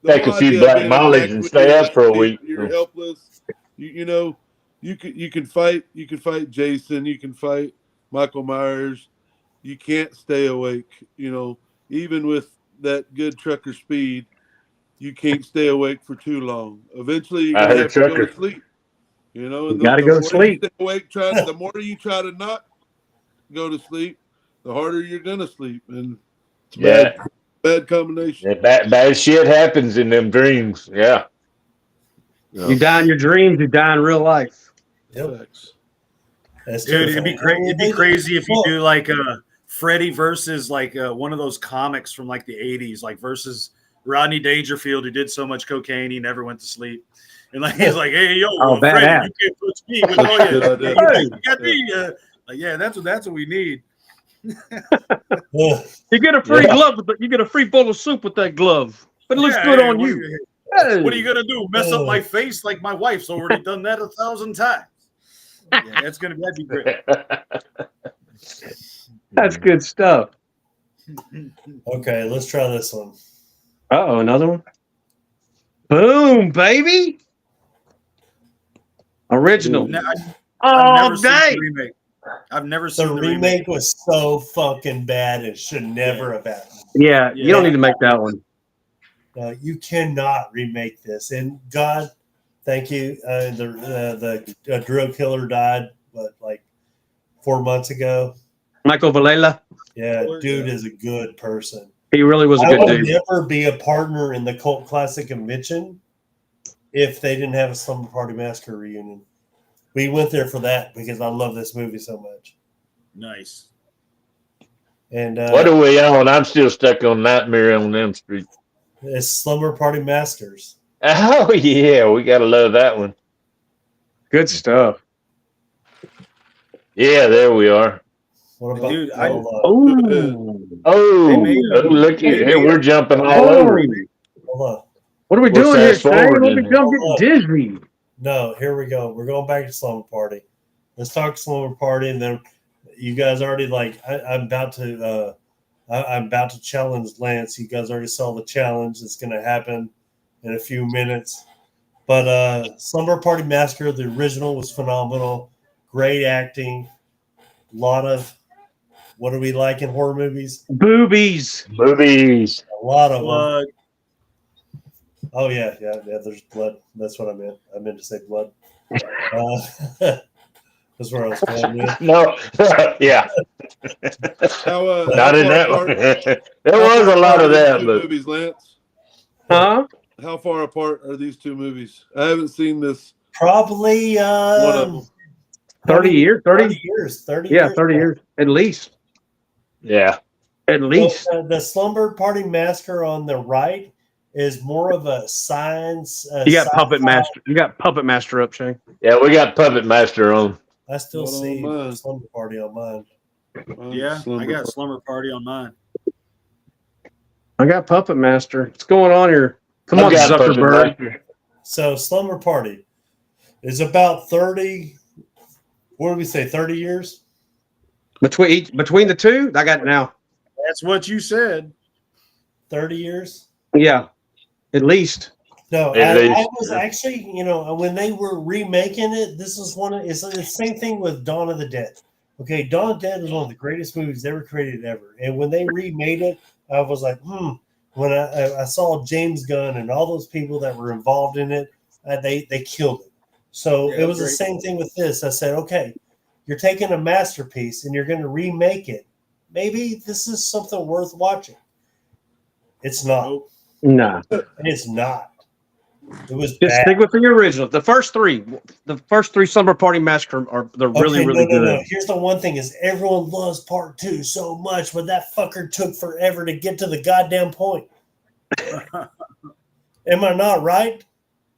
The Take a whole few idea of Black being Mollies attacked and when stay you're up for a asleep, week. You're helpless. You know, you can fight. You can fight Jason. You can fight Michael Myers. You can't stay awake. You know, even with that good trucker speed, you can't stay awake for too long. Eventually, you're I gonna heard have to go trucker. to sleep. You know, and You gotta go to more sleep. You stay awake, the more you try to not go to sleep, the harder you're gonna sleep, and it's Yeah. bad combination. Yeah, bad shit happens in them dreams. Yeah. You die in your dreams, you die in real life. Yep. Facts. That's Dude, it'd be terrifying. It'd be crazy if you do like Freddy versus like one of those comics from like the '80s, like versus Rodney Dangerfield, who did so much cocaine he never went to sleep, and like he's like, "Hey, yo, Oh, Freddy, badass. you can't touch me with all Good your, idea. you got me." Like, yeah, that's what we need. Ugh. You get a free Yeah. glove, but you get a free bowl of soup with that glove. But it looks Yeah, good hey, on what you. What are you gonna do? Mess up my face like my wife's already done that 1,000 times. Yeah, that'd be great. That's good stuff. Okay, let's try this one. Uh-oh, another one. Boom, baby. Original. No, I've All never seen day. the remake. I've never The seen the remake was so fucking bad; it should never have happened. Yeah, you don't need to make that one. You cannot remake this. And God, thank you. The drug killer died, but like 4 months ago. Michael Vallela. Yeah, Or- dude is a good person. He really was a I good would dude. never be a partner in the Cult Classic Convention if they didn't have a Slumber Party Massacre reunion. We went there for that because I love this movie so much. Nice. And What are we on? I'm still stuck on Nightmare on Elm Street. it's Slumber Party Masters. Oh yeah, we gotta love that one. Good stuff. Yeah, there we are. What about Dude, Oh. Oh, They made a- look at they here, made we're jumping all over. it. hold on. What are we We're doing here, fast Shane? forward Let me in come here. get Disney. No, here we go. We're going back to Slumber Party. Let's talk Slumber Party, and then You guys already I'm about to I'm about to challenge Lance. You guys already saw the challenge that's going to happen in a few minutes. But Slumber Party Massacre, the original, was phenomenal. Great acting. A lot of what do we like in horror movies? Boobies. Movies. A lot of them. Blood. Oh yeah. There's blood. That's what I meant. I meant to say blood. That's where I was going with. No, yeah, How, not in that one. There was a lot of that, two but movies, Lance. Huh? How far apart are these two movies? I haven't seen this. Probably One of them. 30 years. 30. years. 30 Yeah, years. 30 years at least. yeah, At least. Well, the Slumber Party Massacre on the right is more of a science. You got Puppet sci-fi. Master. You got Puppet Master up, Shane. yeah. We got Puppet Master on. I still Not on see mine. Slumber Party on mine. Yeah, I Slumber got Party. Slumber Party on mine. I got Puppet Master. What's going on here? Come I on, got Puppet Zuckerberg. Master. So Slumber Party is about 30. What do we say? 30 years? Between the two, I got it now. That's what you said. 30 years? Yeah, at least. No, At I least, was yeah. actually, when they were remaking it, this is it's the same thing with Dawn of the Dead. Okay, Dawn of the Dead is one of the greatest movies ever created ever. And when they remade it, I was like, When I saw James Gunn and all those people that were involved in it, they killed it. So Yeah, it was the great. same thing with this. I said, okay, you're taking a masterpiece and you're going to remake it. Maybe this is something worth watching. It's not. Nope. Nah. It's not. It was Just bad. stick with the original. The first three Slumber Party Massacre they're really, Okay, really good. No. Here's the one thing: is everyone loves part 2 so much, but that fucker took forever to get to the goddamn point. Am I not right?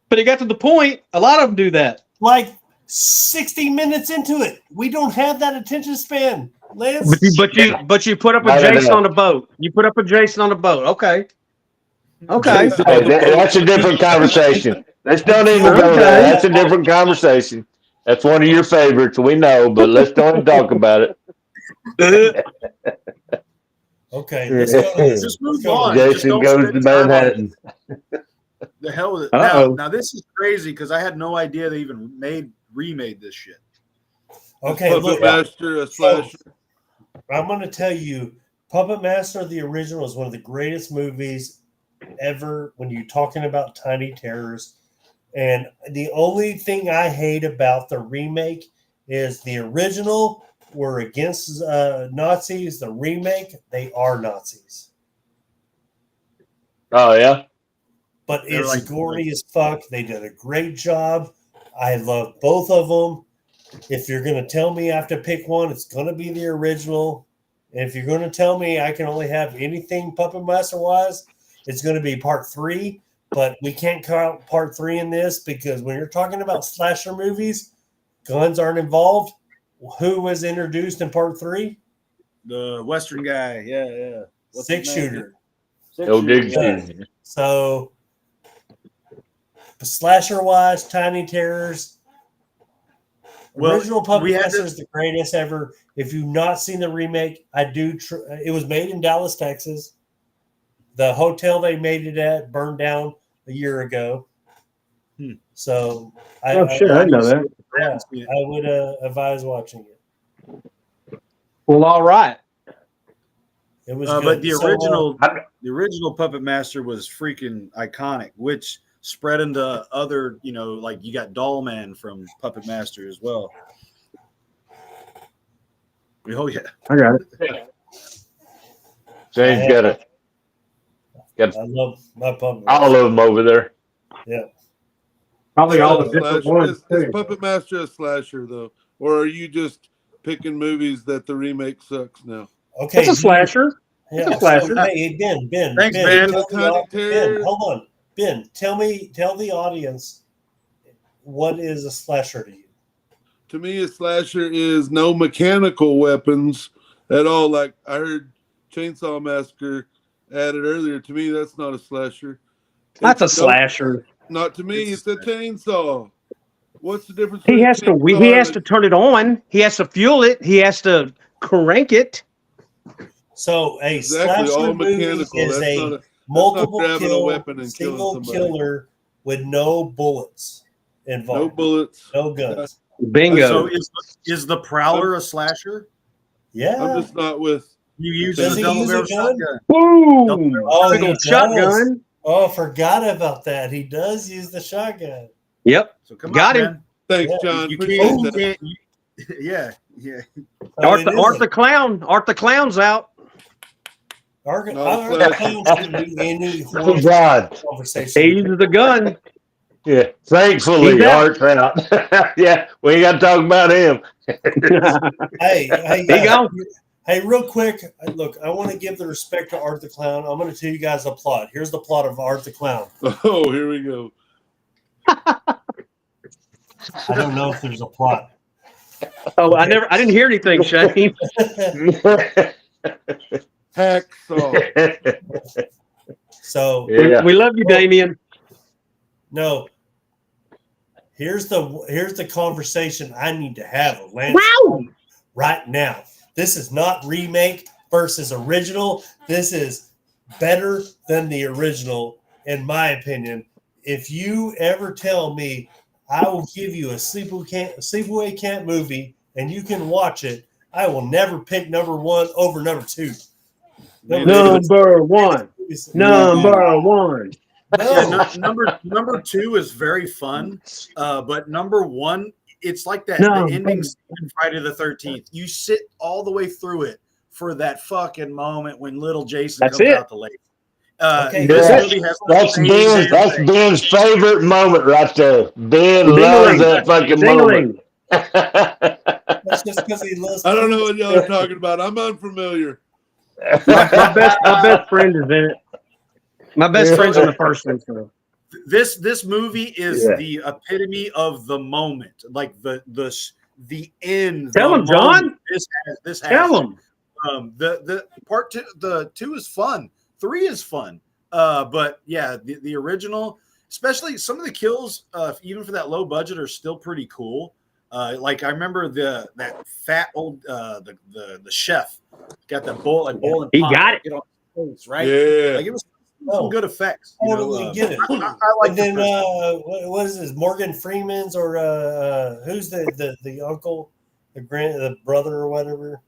But it got to the point. A lot of them do that. Like 60 minutes into it, we don't have that attention span, Lance. But you put up a No. Jason on a boat. You put up a Jason on a boat. Okay. Okay. Hey, that's a different conversation. Let's don't even go there. That's a different conversation. That's one of your favorites. We know, but let's don't even talk about it. Okay, let's go to this. Just move Let's go on. to this. Just Jason don't goes spend to time on Manhattan. The hell with it. Uh-oh. Now this is crazy because I had no idea they even remade this shit. Okay, Puppet look, Master, a slasher. I'm going to tell you, Puppet Master, the original, is one of the greatest movies ever when you're talking about tiny terrors. And the only thing I hate about the remake is the original were against Nazis. The remake, they are Nazis. Oh yeah, But They're it's like- gory as fuck. They did a great job. I love both of them. If you're going to tell me I have to pick one, it's going to be the original. And if you're going to tell me I can only have anything Puppet Master wise, it's going to be part 3. But we can't count part 3 in this because when you're talking about slasher movies, guns aren't involved. Who was introduced in part 3? The Western guy. Yeah. What's his name? 6-shooter. no dig. Yeah. So, slasher wise, Tiny Terrors. Well, Original Puppet we had Master this- is the greatest ever. If you've not seen the remake, I do. It was made in Dallas, Texas. The hotel they made it at burned down a year ago. So, I didn't know that. Yeah, I would advise watching it. Well, all right. It was But good. the So, original Puppet Master was freaking iconic, which spread into other, like you got Doll Man from Puppet Master as well. Oh yeah. I got it. James got it. I love my Puppet All Master. of them over there. Probably all the Slasher. different ones. Is too. Puppet Master a slasher though, or are you just picking movies that the remake sucks now? Okay, It's a slasher. Yeah, It's a slasher. so, hey, Ben. Thanks, Ben, Ben. tell The the Tiny au- Terror. Ben, hold on. Ben, tell the audience what is a slasher to you? To me, a slasher is no mechanical weapons at all. Like I heard Chainsaw Massacre added earlier. To me, that's not a slasher. That's a It's no- slasher. Not to me. It's It's a chainsaw. What's the difference? He between has to. Pixar He has and- to turn it on. He has to fuel it. He has to crank it. So a Exactly, slasher all movie mechanical. is That's not a a multiple grabbing a kill, weapon and killing single somebody. killer with no bullets no involved, bullets. no guns. Bingo. So is the Prowler a slasher? Yeah. I'm just not with. You use Does the he double use a barrel gun? shotgun. Boom! Oh, Big he old does. shotgun. Oh, forgot about that. He does use the shotgun. Yep. So come Got on, him. man. Thanks, Yeah, John. You Appreciate can't. You that. can't yeah. So Art it the is Art a- the Clown. Art the Clown's out. Art No, the flash. Clown's gonna be any Oh, God. conversation. He uses the gun. Yeah. Thankfully, He's out. Art's out. Yeah, we ain't got to talk about him. Hey, He gone. hey, real quick. Look, I want to give the respect to Art the Clown. I'm going to tell you guys a plot. Here's the plot of Art the Clown. Oh, here we go. I don't know if there's a plot. Oh, I didn't hear anything, Shane. Hacksaw. So Yeah. We love you, Damien. no. Here's the conversation I need to have with Lance Wow. right now. This is not remake versus original. This is better than the original, in my opinion. If you ever tell me I will give you a sleepaway camp movie and you can watch it, I will never pick number one over number two. Number one. Number one. Yeah, number two is very fun, but number one, it's like that No, the ending scene in Friday the 13th. You sit all the way through it for that fucking moment when little Jason That's comes it. out the lake. Okay, This Yeah. movie has the That's same Ben's. damn That's thing. Ben's favorite moment right there. Ben Ding-a-ling. loves that fucking moment. Ding-a-ling. That's just because he loves. I don't know what y'all are talking about. I'm unfamiliar. My best friend is in it. My best Yeah. friend's in the first one. So. This movie is Yeah. the epitome of the moment, like the end. Tell the him, John. moment. This has Tell him. the part two, the 2 is fun. 3 is fun. But yeah, the original, especially some of the kills, even for that low budget, are still pretty cool. Like I remember that fat old the chef got that bowl and bowl and He pot, got it. you know, face, right? Yeah. Like it was some good effects. You Totally know, get it. I like And then the what is this? Morgan Freeman's or who's the uncle, the brother or whatever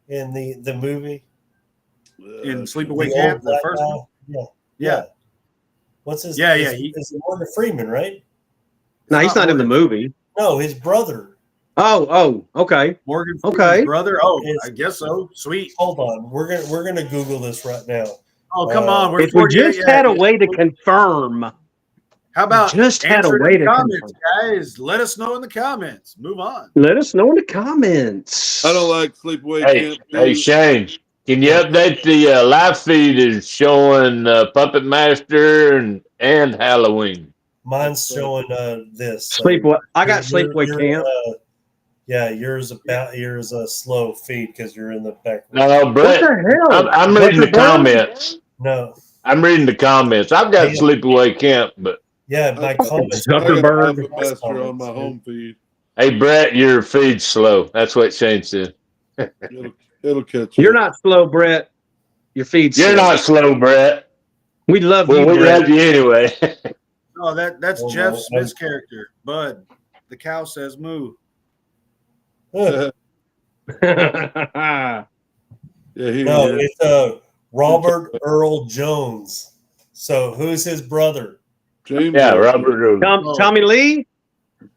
in the movie? in Sleepaway The Camp, old the black first guy? one. Yeah. Yeah. What's his? Yeah, is, yeah, Is it Morgan Freeman, right? No, he's not in the movie. No, his brother. Oh, okay. Morgan Okay. Freeman's brother. Oh, It's- I guess so. Sweet. Hold on, we're gonna Google this right now. Oh, come on. We're If we 48, just had a way to confirm, How about just had a answer it way in the to comments, guys? Let us know in the comments. Move on. let us know in the comments. I don't like Sleepaway Hey, Camp. hey, Shane, can you update the live feed is showing Puppet Master and Halloween? Mine's showing this. so Sleepaway. I got your- Sleepaway your, Camp. Yeah, yours a slow feed because you're in the back. No, What Brett, the hell? I'm reading the comments. No, I'm reading the comments. I've got Yeah. Sleepaway Camp, but yeah, my comments. I got Zuckerberg. Puppet Master on my home feed. hey, Brett, your feed's slow. That's what Shane said. It'll catch you. You're not slow, Brett. Your feed's You're slow. not slow, Brett. We love Well, you, we Brett. love you anyway. Oh, that's Oh, Jeff no, Smith's character, Bud. The cow says moo. Ugh. Yeah, he No, is. it's Robert Earl Jones. So who's his brother? James. Yeah, Robert Rose. Tommy Lee?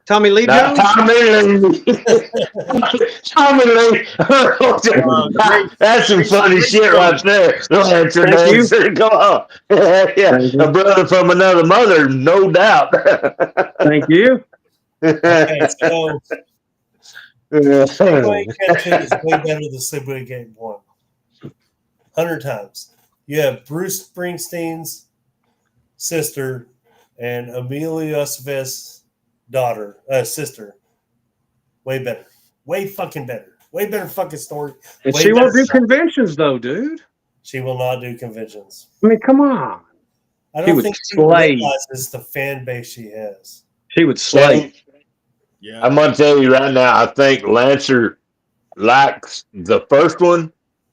Tommy Lee Now, Jones? Tommy Lee. Tommy Lee. That's some funny shit right there. Don't answer Thank you. that. Go on. Yeah, Thank you. a brother from another mother, no doubt. Thank you. Okay, so Sleepaway Camp 2 is way better than Sleepaway Camp 1. 100 times. You have Bruce Springsteen's sister and Emilio Estevez's sister. Way better. Way fucking better. Way better fucking story. And Way she won't better do conventions, though, dude. She will not do conventions. I mean, come on. I She don't would think she slay. realizes the fan base she has. She would slay. Yeah. I'm gonna tell you right now. I think Lancer likes the first one,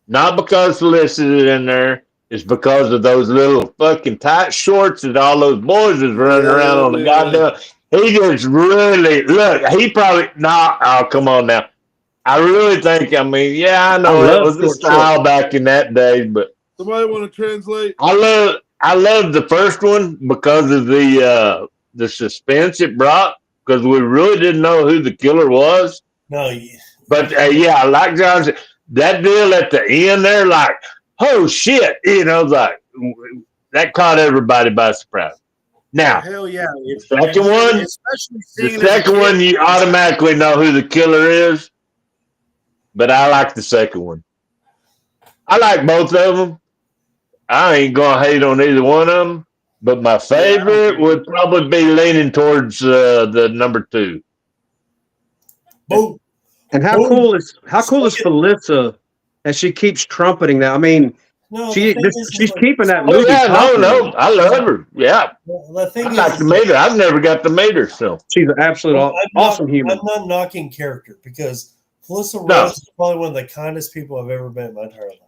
not because Felicity is in there. It's because of those little fucking tight shorts that all those boys is running around on the goddamn. He just really look. He probably not. Oh, come on now. I really think. I mean, yeah, I know it love was the short style back in that day, but Somebody want to translate? I love the first one because of the suspense it brought. Because we really didn't know who the killer was. No, But yeah, like John said, that deal at the end there, like, oh shit, like that caught everybody by surprise. Now, Hell yeah. the second one, especially the seeing it as a second kid. one, you automatically know who the killer is. But I like the second one. I like both of them. I ain't gonna hate on either one of them. But my favorite would probably be leaning towards the number 2. boom. And how Boom. cool is Felissa that she keeps trumpeting that? I mean, No, she's keeping that Oh movie yeah, popular. no, I love her. Yeah, the thing I is, like to meet her. I've never got to meet her, so She's an absolute awesome human. I'm not knocking character because Felissa No. Rose is probably one of the kindest people I've ever met in my entire life,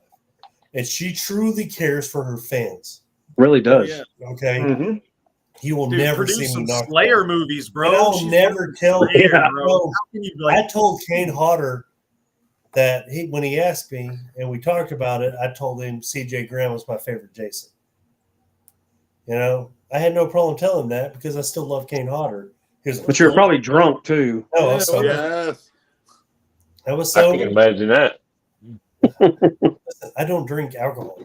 and she truly cares for her fans. Really does. Yeah. Okay, Mhm. you will Dude, never produce see some me knock. Slayer movies, bro. And I'll She's never tell. Slayer, Yeah. bro. Bro, How can you be like, I told Kane Hodder that when he asked me and we talked about it, I told him C.J. Graham was my favorite Jason. I had no problem telling him that because I still love Kane Hodder. But you're probably drunk too. No, I was sober. Yes. I was I sober. can imagine that. I don't drink alcohol.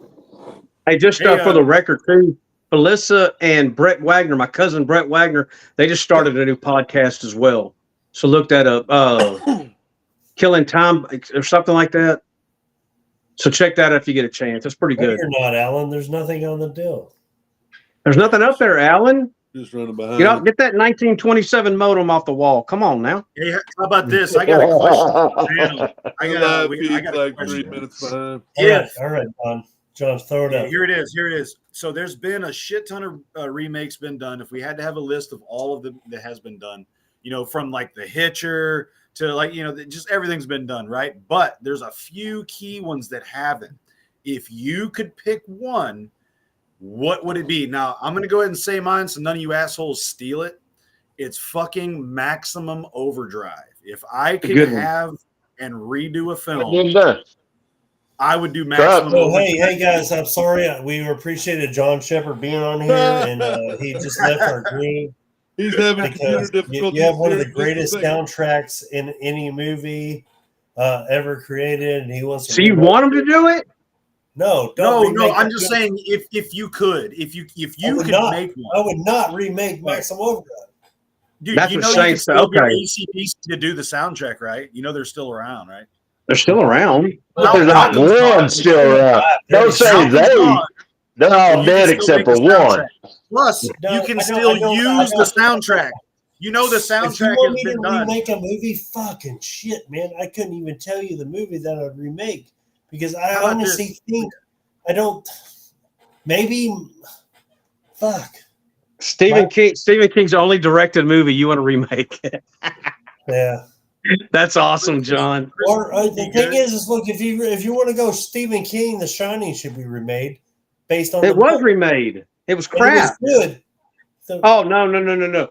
Hey, just Hey, for the record too, Felissa and Brett Wagner, my cousin Brett Wagner, they just started a new podcast as well. So look that up. Killing Time or something like that. So check that out if you get a chance. It's pretty No, good. you're not, Alan. There's nothing on the deal. There's nothing up there, Alan. Just running behind. Get that 1927 modem off the wall. Come on now. hey, how about this? I got a question. Man, I The got live feed's a like question. 3 minutes behind. All right, John, throw it Yeah, up. here it is. So there's been a shit ton of remakes been done. If we had to have a list of all of them that has been done, from like The Hitcher to just everything's been done, right? But there's a few key ones that haven't. If you could pick one, what would it be? Now, I'm going to go ahead and say mine so none of you assholes steal it. It's fucking Maximum Overdrive. If I could have and redo a film, I would do Maximum Overdrive. Hey guys, I'm sorry. We appreciated John Shepard being on here, and he just left our group. He's having computer Because difficulties. you have one of the Just a greatest second. soundtracks in any movie ever created, and he wants to. So you want him to do it? No, No. remake I'm it. just saying if you could, if you would could not. make I one, would not remake Maximum Overdrive. dude. That's You what know you Shane can said. still get Okay. AC/DC to do the soundtrack, right? You know they're still around, right? They're still around. There's not Malcolm's one gone. still around. Don't say Malcolm's they. gone, They're but all you dead can still except make for the one. soundtrack. Plus, No, you can I still don't- use the soundtrack. You know the If you soundtrack want has me been to done. remake a movie, fucking shit, man. I couldn't even tell you the movie that I'd remake because I How about honestly think I don't. Maybe, fuck. Stephen King's only directed movie you want to remake. Yeah. That's awesome, John. Or the thing is look, if you want to go Stephen King, The Shining should be remade based on It the was book. remade. It was And crap. It was good. So, Oh no. That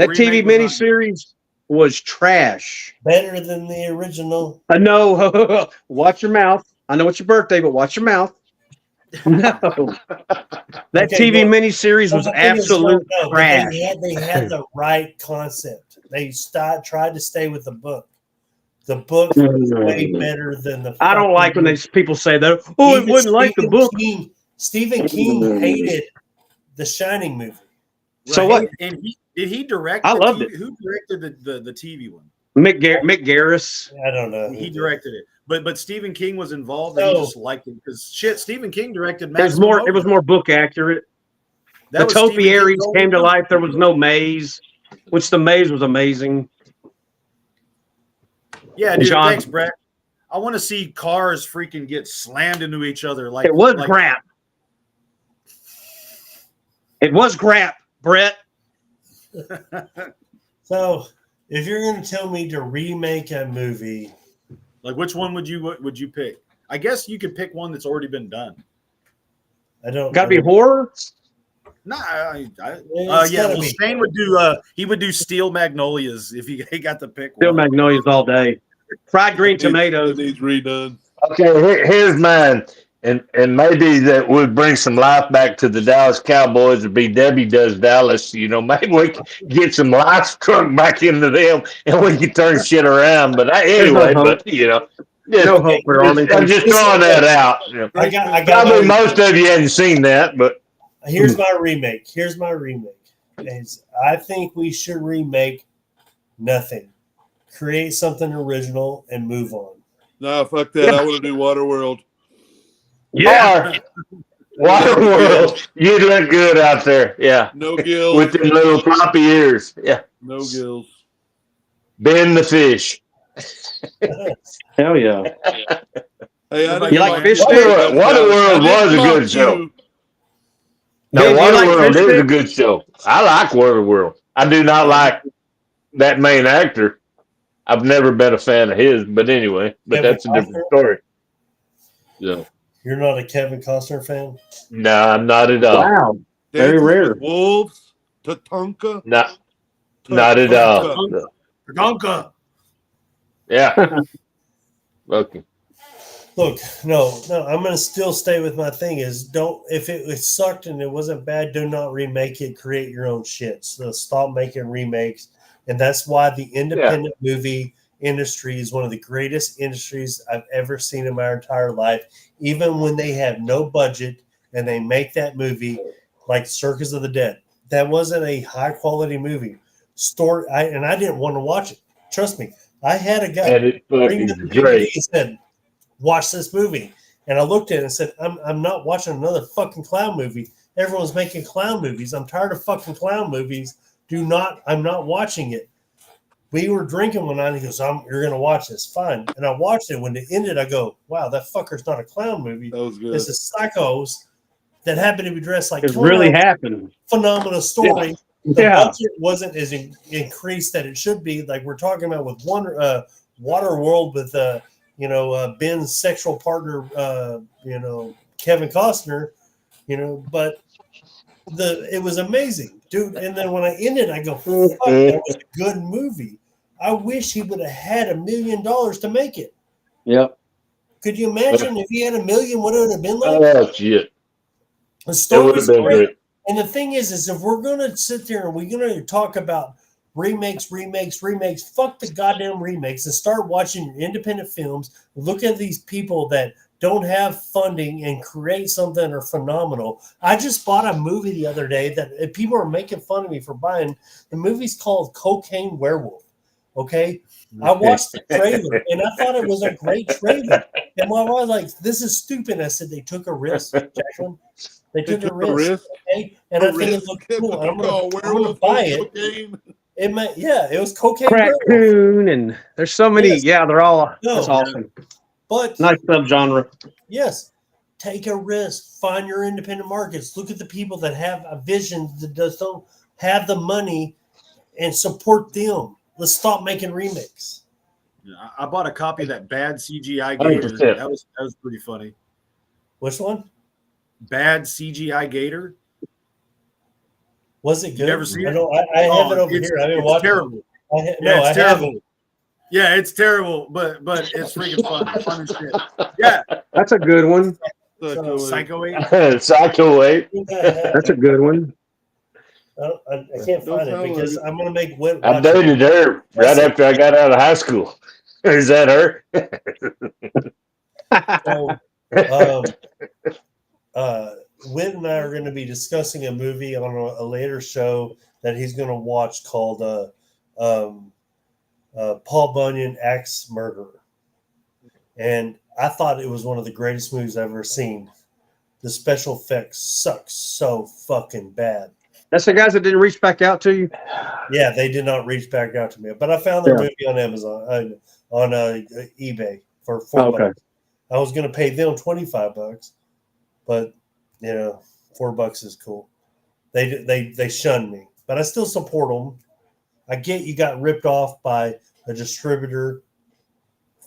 Remake TV was not miniseries was trash. better than the original. No, watch your mouth. I know it's your birthday, but watch your mouth. No, that Okay, TV well, miniseries was the thing is, absolute no, but trash. They had the right concept. They tried to stay with the book. The book was way better than the. I don't like when people say that. Oh, it Even wasn't like the Stephen book. Stephen King hated the Shining movie. So what? And did he direct? I the loved TV? it. Who directed the TV one? Mick Garris. I don't know. He directed it, but Stephen King was involved, and he No. just liked it because Stephen King directed. It was Maximum more Overdrive. book accurate. That The was Stephen King's topiaries only came to book. life. There was no maze, which the maze was amazing. Yeah, dude. John- Thanks, Brett. I want to see cars freaking get slammed into each other. Like It was like, crap. It was crap, Brett. So if you're going to tell me to remake a movie, Like, which one would you pick? I guess you could pick one that's already been done. I don't. Got to be I don't- horror. Nah, It's yeah. gotta Well, be- Shane would do Steel Magnolias if he got to pick Still one. Magnolias all day. Fried green It tomatoes. needs redone. Okay, here's mine, and maybe that would bring some life back to the Dallas Cowboys. Would be Debbie Does Dallas. You know, maybe we can get some life struck back into them, and we can turn shit around. But anyway, no hope. but you know, No hope for I'm Arlington. just throwing that out. You know. I got. Probably my- most of you hadn't seen that, but Here's my remake. Is I think we should remake nothing. Create something original and move on. Nah, fuck that. I want to do Waterworld. yeah, Waterworld, you look good out there. Yeah, No gills. with them little floppy ears. Yeah, No gills. Ben the fish. Hell yeah. Hey, I You like fish Waterworld, Waterworld was a good show. No, Ben, do you like Waterworld fish is a stick? good show. I like Waterworld. I do not like that main actor. I've never been a fan of his, but anyway, but Kevin that's a different Costner? story. So, You're not a Kevin Costner fan? no, I'm not at all. Wow. Very Dances rare. with Wolves. Tatanka. Not at all. Donka. Yeah. Okay. Look, no. I'm gonna still stay with my thing. Is don't if it sucked and it wasn't bad, do not remake it. Create your own shit. So stop making remakes, and that's why the independent movie industry is one of the greatest industries I've ever seen in my entire life. Even when they have no budget and they make that movie, like Circus of the Dead, that wasn't a high quality movie. I didn't want to watch it. Trust me, I had a guy And it's bring fucking the DVD great. and said, "Watch this movie." And I looked at it and said, I'm not watching another fucking clown movie. Everyone's making clown movies. I'm tired of fucking clown movies. I'm not watching it. We were drinking one night and he goes, you're going to watch this. Fine. And I watched it. When it ended, I go, wow, that fucker's not a clown movie. That was good. It's the psychos that happen to be dressed like It clowns. really happened. Phenomenal story. The Yeah. budget wasn't as increased that it should be. Like we're talking about with Waterworld with Ben's sexual partner, Kevin Costner, but it was amazing, dude. And then when I ended, I go, fuck, that was a good movie. I wish he would have had $1 million to make it. Yep. Could you imagine if he had $1 million, what it would have been like? Oh shit. The It story would was have been great. great. And the thing is if we're going to sit there and we're going to talk about remakes, fuck the goddamn remakes and start watching your independent films. Look at these people that don't have funding and create something that are phenomenal. I just bought a movie the other day that people are making fun of me for buying. The movie's called Cocaine Werewolf. Okay. I watched the trailer and I thought it was a great trailer. And my wife was like, this is stupid. I said, they took a risk, Jacqueline. They took a risk. Okay? And I think it looked cool. I'm gonna buy it. It was Cocaine Werewolf. Raccoon and there's so many. Yes. Yeah, they're all. No. That's awesome. But Nice subgenre. yes, take a risk. Find your independent markets. Look at the people that have a vision that don't have the money and support them. Let's stop making remakes. I bought a copy of that Bad CGI Gator. 100%. That was pretty funny. Which one? Bad CGI Gator. Was it good? never seen I it? know. I have it over here. I didn't watch terrible. it. It's terrible. Yeah, it's terrible, but it's freaking fun. Fun as shit. Yeah, That's a good one. Psycho 8. Psycho 8. That's a good one. I can't find it because I'm going to make Whit I watch it. dated her right after I got out of high school. Is that her? So, Whit and I are going to be discussing a movie on a later show that he's going to watch called Paul Bunyan Axe Murderer. And I thought it was one of the greatest movies I've ever seen. The special effects suck so fucking bad. That's the guys that didn't reach back out to you. Yeah, they did not reach back out to me. But I found their Yeah. movie on Amazon, on eBay for $4. Okay. I was going to pay them $25, but $4 is cool. They shunned me, but I still support them. I get you got ripped off by a distributor.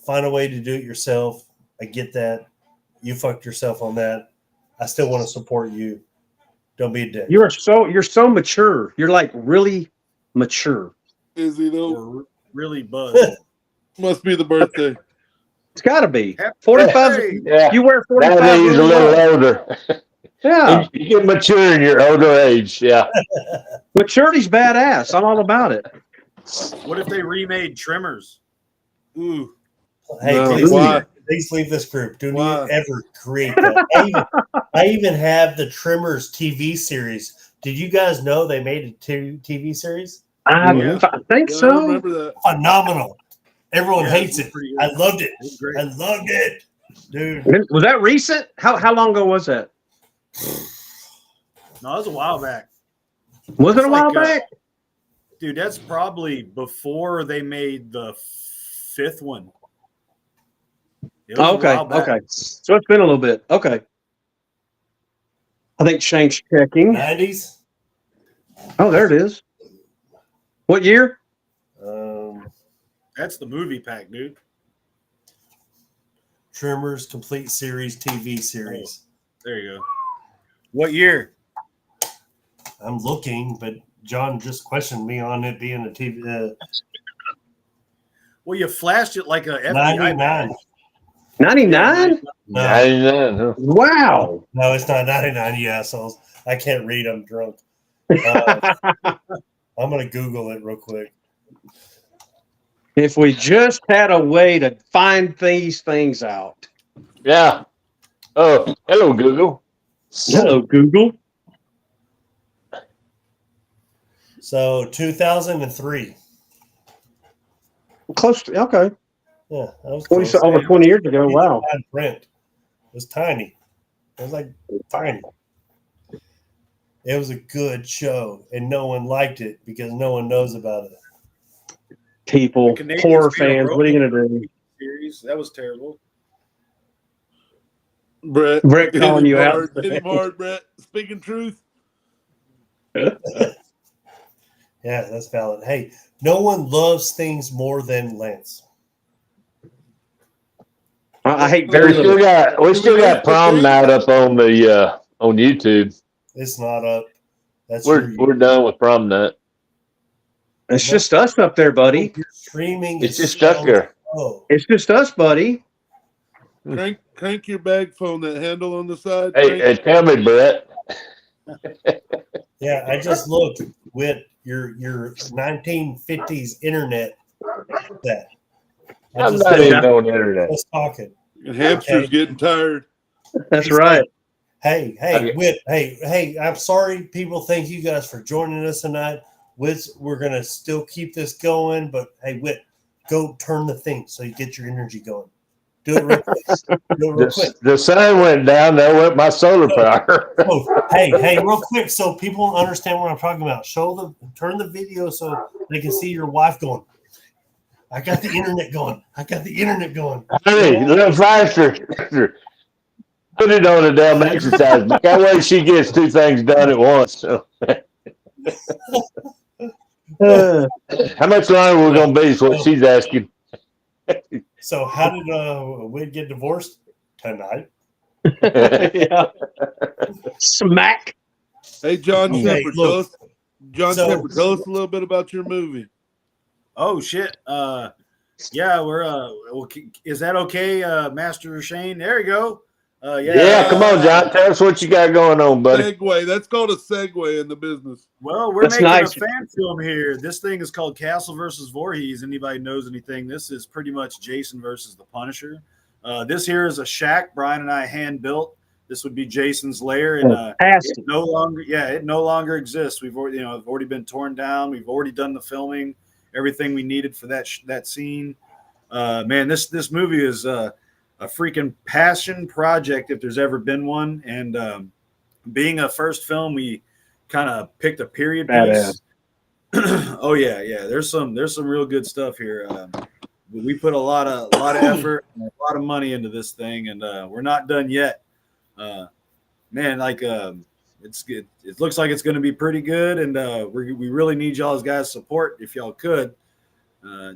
Find a way to do it yourself. I get that. You fucked yourself on that. I still want to support you. Don't be a dick. You're so mature. You're like really mature. Is he though? We're really buzzed. Must be the birthday. It's got to be Happy 45. birthday. Yeah. You wear 45. Now he's a really little well. older. Yeah, You get mature in your older age. Yeah. maturity's badass. I'm all about it. What if they remade Tremors? Ooh, Hey, No, please, why? please leave this group. Do Why? not ever create that. I even have the Trimmers TV series. Did you guys know they made a TV series? I Yeah. think Yeah, I so. remember that. Phenomenal. Everyone Yeah, hates it's it. pretty I good. loved it. It's great. I loved it, dude. Was that recent? How long ago was that? No, that was a while back. Was it It's a while like, back? Dude, that's probably before they made the fifth one. It was a Okay, while back. okay. So it's been a little bit. Okay. I think Shane's checking. 90s. Oh, there it is. What year? That's the movie pack, dude. Trimmers complete series TV series. There you go. What year? I'm looking, but John just questioned me on it being a TV. Well, you flashed it like a FBI 99. bag. 99? No, 99, huh? Wow. no, it's not 99, you assholes. I can't read. I'm drunk. I'm going to Google it real quick. If we just had a way to find these things out. Yeah. Oh, hello, Google. Hello, Google. So 2003. Close to, okay. Yeah, that was 20, close. over 20 years ago. Wow. Fine print. It was tiny. It was like tiny. It was a good show, and no one liked it because no one knows about it. People, The Canadians horror made a fans, what are you going to do? series. That was terrible. Brett Brett hit calling him you out. hard. Hit him hard, Brett. Speaking truth. Yeah, that's valid. Hey, no one loves things more than Lance. I hate We very still little. got prom night up on the on YouTube. It's not up. That's We're done with prom night. It's just us up there, buddy. Your streaming. It's is just stuck so there. slow. It's just us, buddy. Crank your bag phone, that handle on the side. Hey, Crank- tell me, Brett. Yeah, I just looked with your 1950s internet. That I I'm just not even on the internet. was talking. and hamster's Okay. getting tired. That's right. Hey, Okay. Whit, hey, I'm sorry, people. Thank you guys for joining us tonight. We're gonna still keep this going, but hey, Whit, go turn the thing so you get your energy going. Do it real quick. Do it real quick. The sun went down. There went my solar power. Oh, hey, real quick, so people understand what I'm talking about. Turn the video so they can see your wife going. I got the internet going. Honey, a little faster. Put it on a damn exercise book. That way she gets two things done at once. So, how much longer we're gonna be is what she's asking. So how did Whit get divorced tonight? Yeah. Smack. Hey, John Okay, Shepard, look. tell So- us a little bit about your movie. Oh shit. Yeah, we're is that okay, Master Shane? There you go. Yeah, come on, John. Tell us what you got going on, buddy. Segue. That's called a segue in the business. Well, we're That's making nice. a fan film here. This thing is called Castle versus Voorhees. Anybody knows anything? This is pretty much Jason versus the Punisher. This here is a shack Brian and I hand built. This would be Jason's lair, and it Fantastic. no longer exists. We've already, it's already been torn down. We've already done the filming, everything we needed for that scene. Man, this movie is a freaking passion project if there's ever been one. And being a first film, we kind of picked a period piece. Oh yeah. There's some real good stuff here. We put a lot of effort and a lot of money into this thing, and we're not done yet. Man, like it's good. It looks like it's going to be pretty good, and we really need y'all's guys' support if y'all could,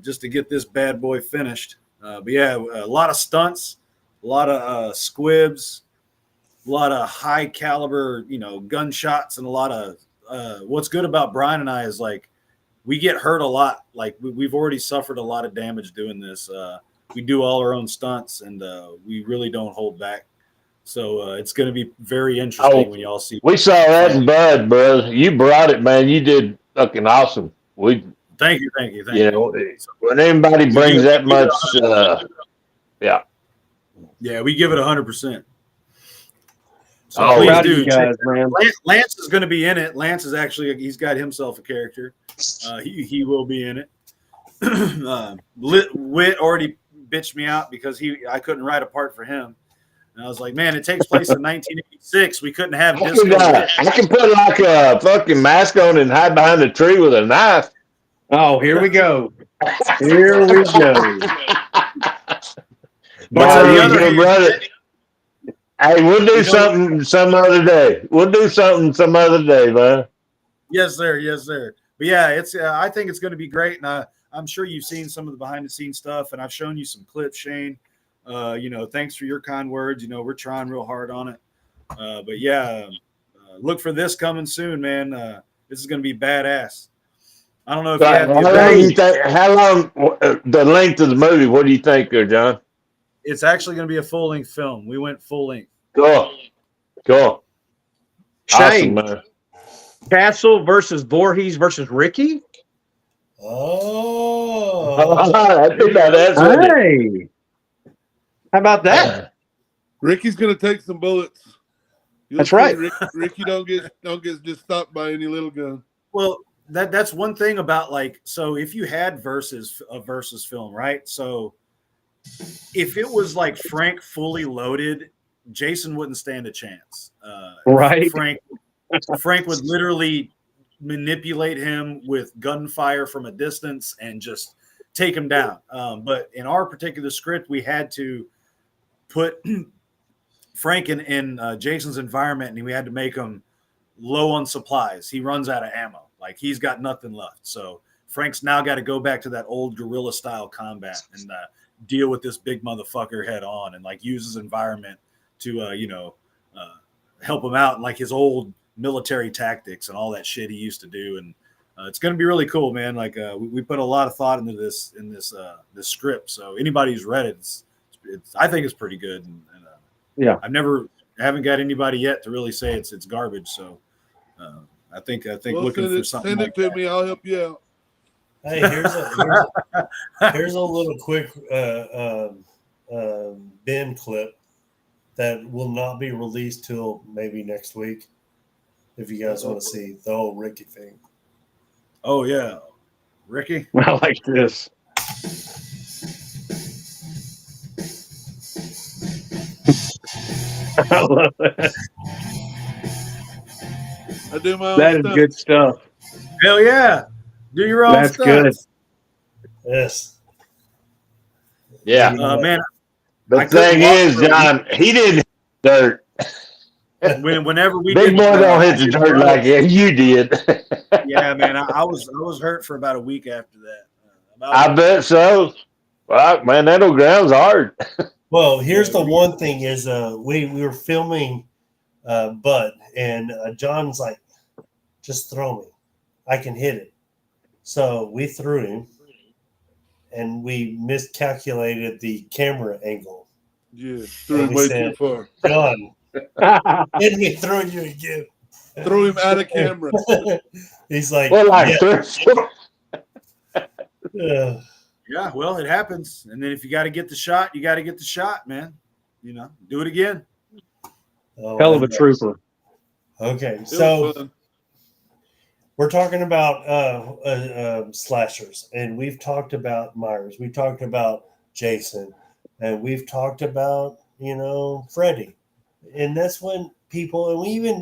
just to get this bad boy finished. But yeah, a lot of stunts, a lot of squibs, a lot of high caliber, gunshots, and a lot of what's good about Brian and I is like we get hurt a lot. Like we've already suffered a lot of damage doing this. We do all our own stunts, and we really don't hold back. So it's going to be very interesting when y'all see. We saw that in Bud, bro. You brought it, man. You did fucking awesome. Thank you. When anybody brings that much, yeah. Yeah, we give it 100%. So Oh, please proud of do. you guys, man. Lance is going to be in it. Lance is actually he's got himself a character. He will be in it. Whit already bitched me out because I couldn't write a part for him. And I was like, man, it takes place in 1986. We couldn't have this. I can put like a fucking mask on and hide behind a tree with a knife. Oh, here we go. Here we go. But on the other hand, brother, hey, we'll do something some other day. We'll do something some other day, man. Yes, sir. But yeah, it's. I think it's going to be great, and I'm sure you've seen some of the behind-the-scenes stuff, and I've shown you some clips, Shane. Thanks for your kind words. We're trying real hard on it. But yeah, look for this coming soon, man. This is going to be badass. I don't know if how long the length of the movie? What do you think there, John? It's actually going to be a full-length film. We went full length. Cool. Shane, awesome, man. Castle versus Voorhees versus Ricky. Oh, Hey, how about that? Ricky's gonna take some bullets. That's right. Ricky don't get just stopped by any little gun. Well, that's one thing about so if you had a versus film, right? So if it was like Frank fully loaded, Jason wouldn't stand a chance. Right. Frank would literally manipulate him with gunfire from a distance and just take him down. But in our particular script, we had to put Frank in Jason's environment, and we had to make him low on supplies. He runs out of ammo. Like he's got nothing left. So Frank's now got to go back to that old guerrilla style combat and deal with this big motherfucker head on, and use his environment to help him out, and his old military tactics and all that shit he used to do. And it's going to be really cool, man. We put a lot of thought into this this script. So anybody who's read it, I think it's pretty good. And yeah, haven't got anybody yet to really say it's garbage. So I think looking for something. Send it to me. I'll help you out. hey, here's a little quick Ben clip that will not be released till maybe next week. If you guys want to see the whole Ricky thing. Oh yeah, Ricky. I like this. I love that. I do my own That is stuff. good stuff. Hell yeah, do your own That's stuff. good. Yes. Yeah. Man. The thing is, John, he didn't hit dirt. Whenever we Big boy don't hit the dirt like you did. Yeah, man, I was hurt for about a week after that. I bet so. Well, man, that old ground's hard. Well, here's the one thing is we were filming Bud, and John's like, just throw me. I can hit it. So we threw him, and we miscalculated the camera angle. Yeah, threw him we way said- too far. John, let me throw you again. Throw him out of camera. He's like, Well, like, yeah. Yeah, well, it happens. And then if you got to get the shot, you got to get the shot, man. Do it again. Oh, Hell of a trooper. Okay, It was so fun. we're talking about slashers, and we've talked about Myers. We talked about Jason, and we've talked about Freddy, and that's when people, and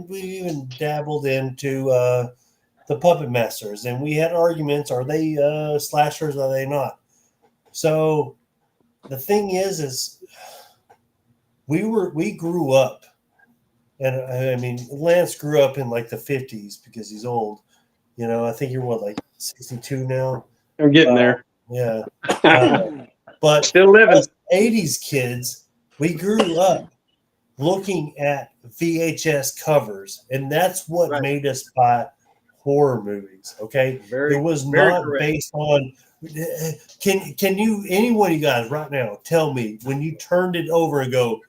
we even dabbled into the Puppet Masters, and we had arguments: are they slashers? Are they not? So the thing is we grew up And I mean, Lance grew up in like the 50s because he's old. You know, I think you're what, like 62 now? I'm getting there. Yeah. But Still living. us 80s kids, we grew up looking at VHS covers, and that's what Right. made us buy horror movies. Okay, Very, it was very not correct. based on. Can you, any one of you guys right now, tell me when you turned it over and go,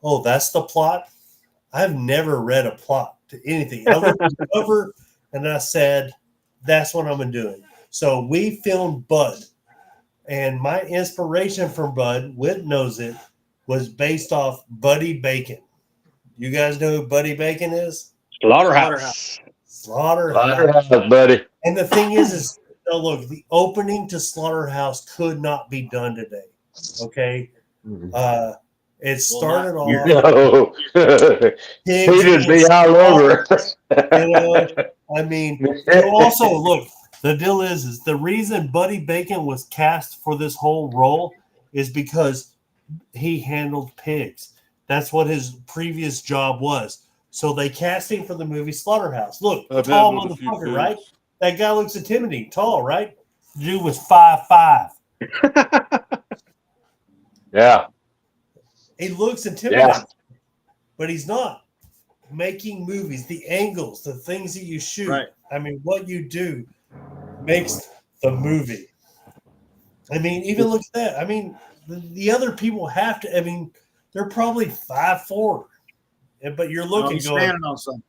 oh, that's the plot? I've never read a plot to anything. I looked at the cover and I said, that's what I'm doing. So we filmed Bud, and my inspiration from Bud, Whit knows it, was based off Buddy Bacon. You guys know who Buddy Bacon is? Slaughterhouse. Slaughterhouse. buddy. And the thing is oh, look, the opening to Slaughterhouse could not be done today. Okay. It started You off. know, pigs he'd be and all over. You know, I mean, you also look. The deal is the reason Buddy Bacon was cast for this whole role is because he handled pigs. That's what his previous job was. So they cast him for the movie Slaughterhouse. Look, I've tall handled a few motherfucker, pigs. right? That guy looks intimidating, tall, right? The dude was 5'5". Yeah. He looks intimidating, Yeah. but he's not. Making movies, the angles, the things that you shoot. Right. I mean, what you do makes the movie. I mean, even look at that. I mean, the other people have to. I mean, they're probably 5'4", but you're looking I'm going, standing on something.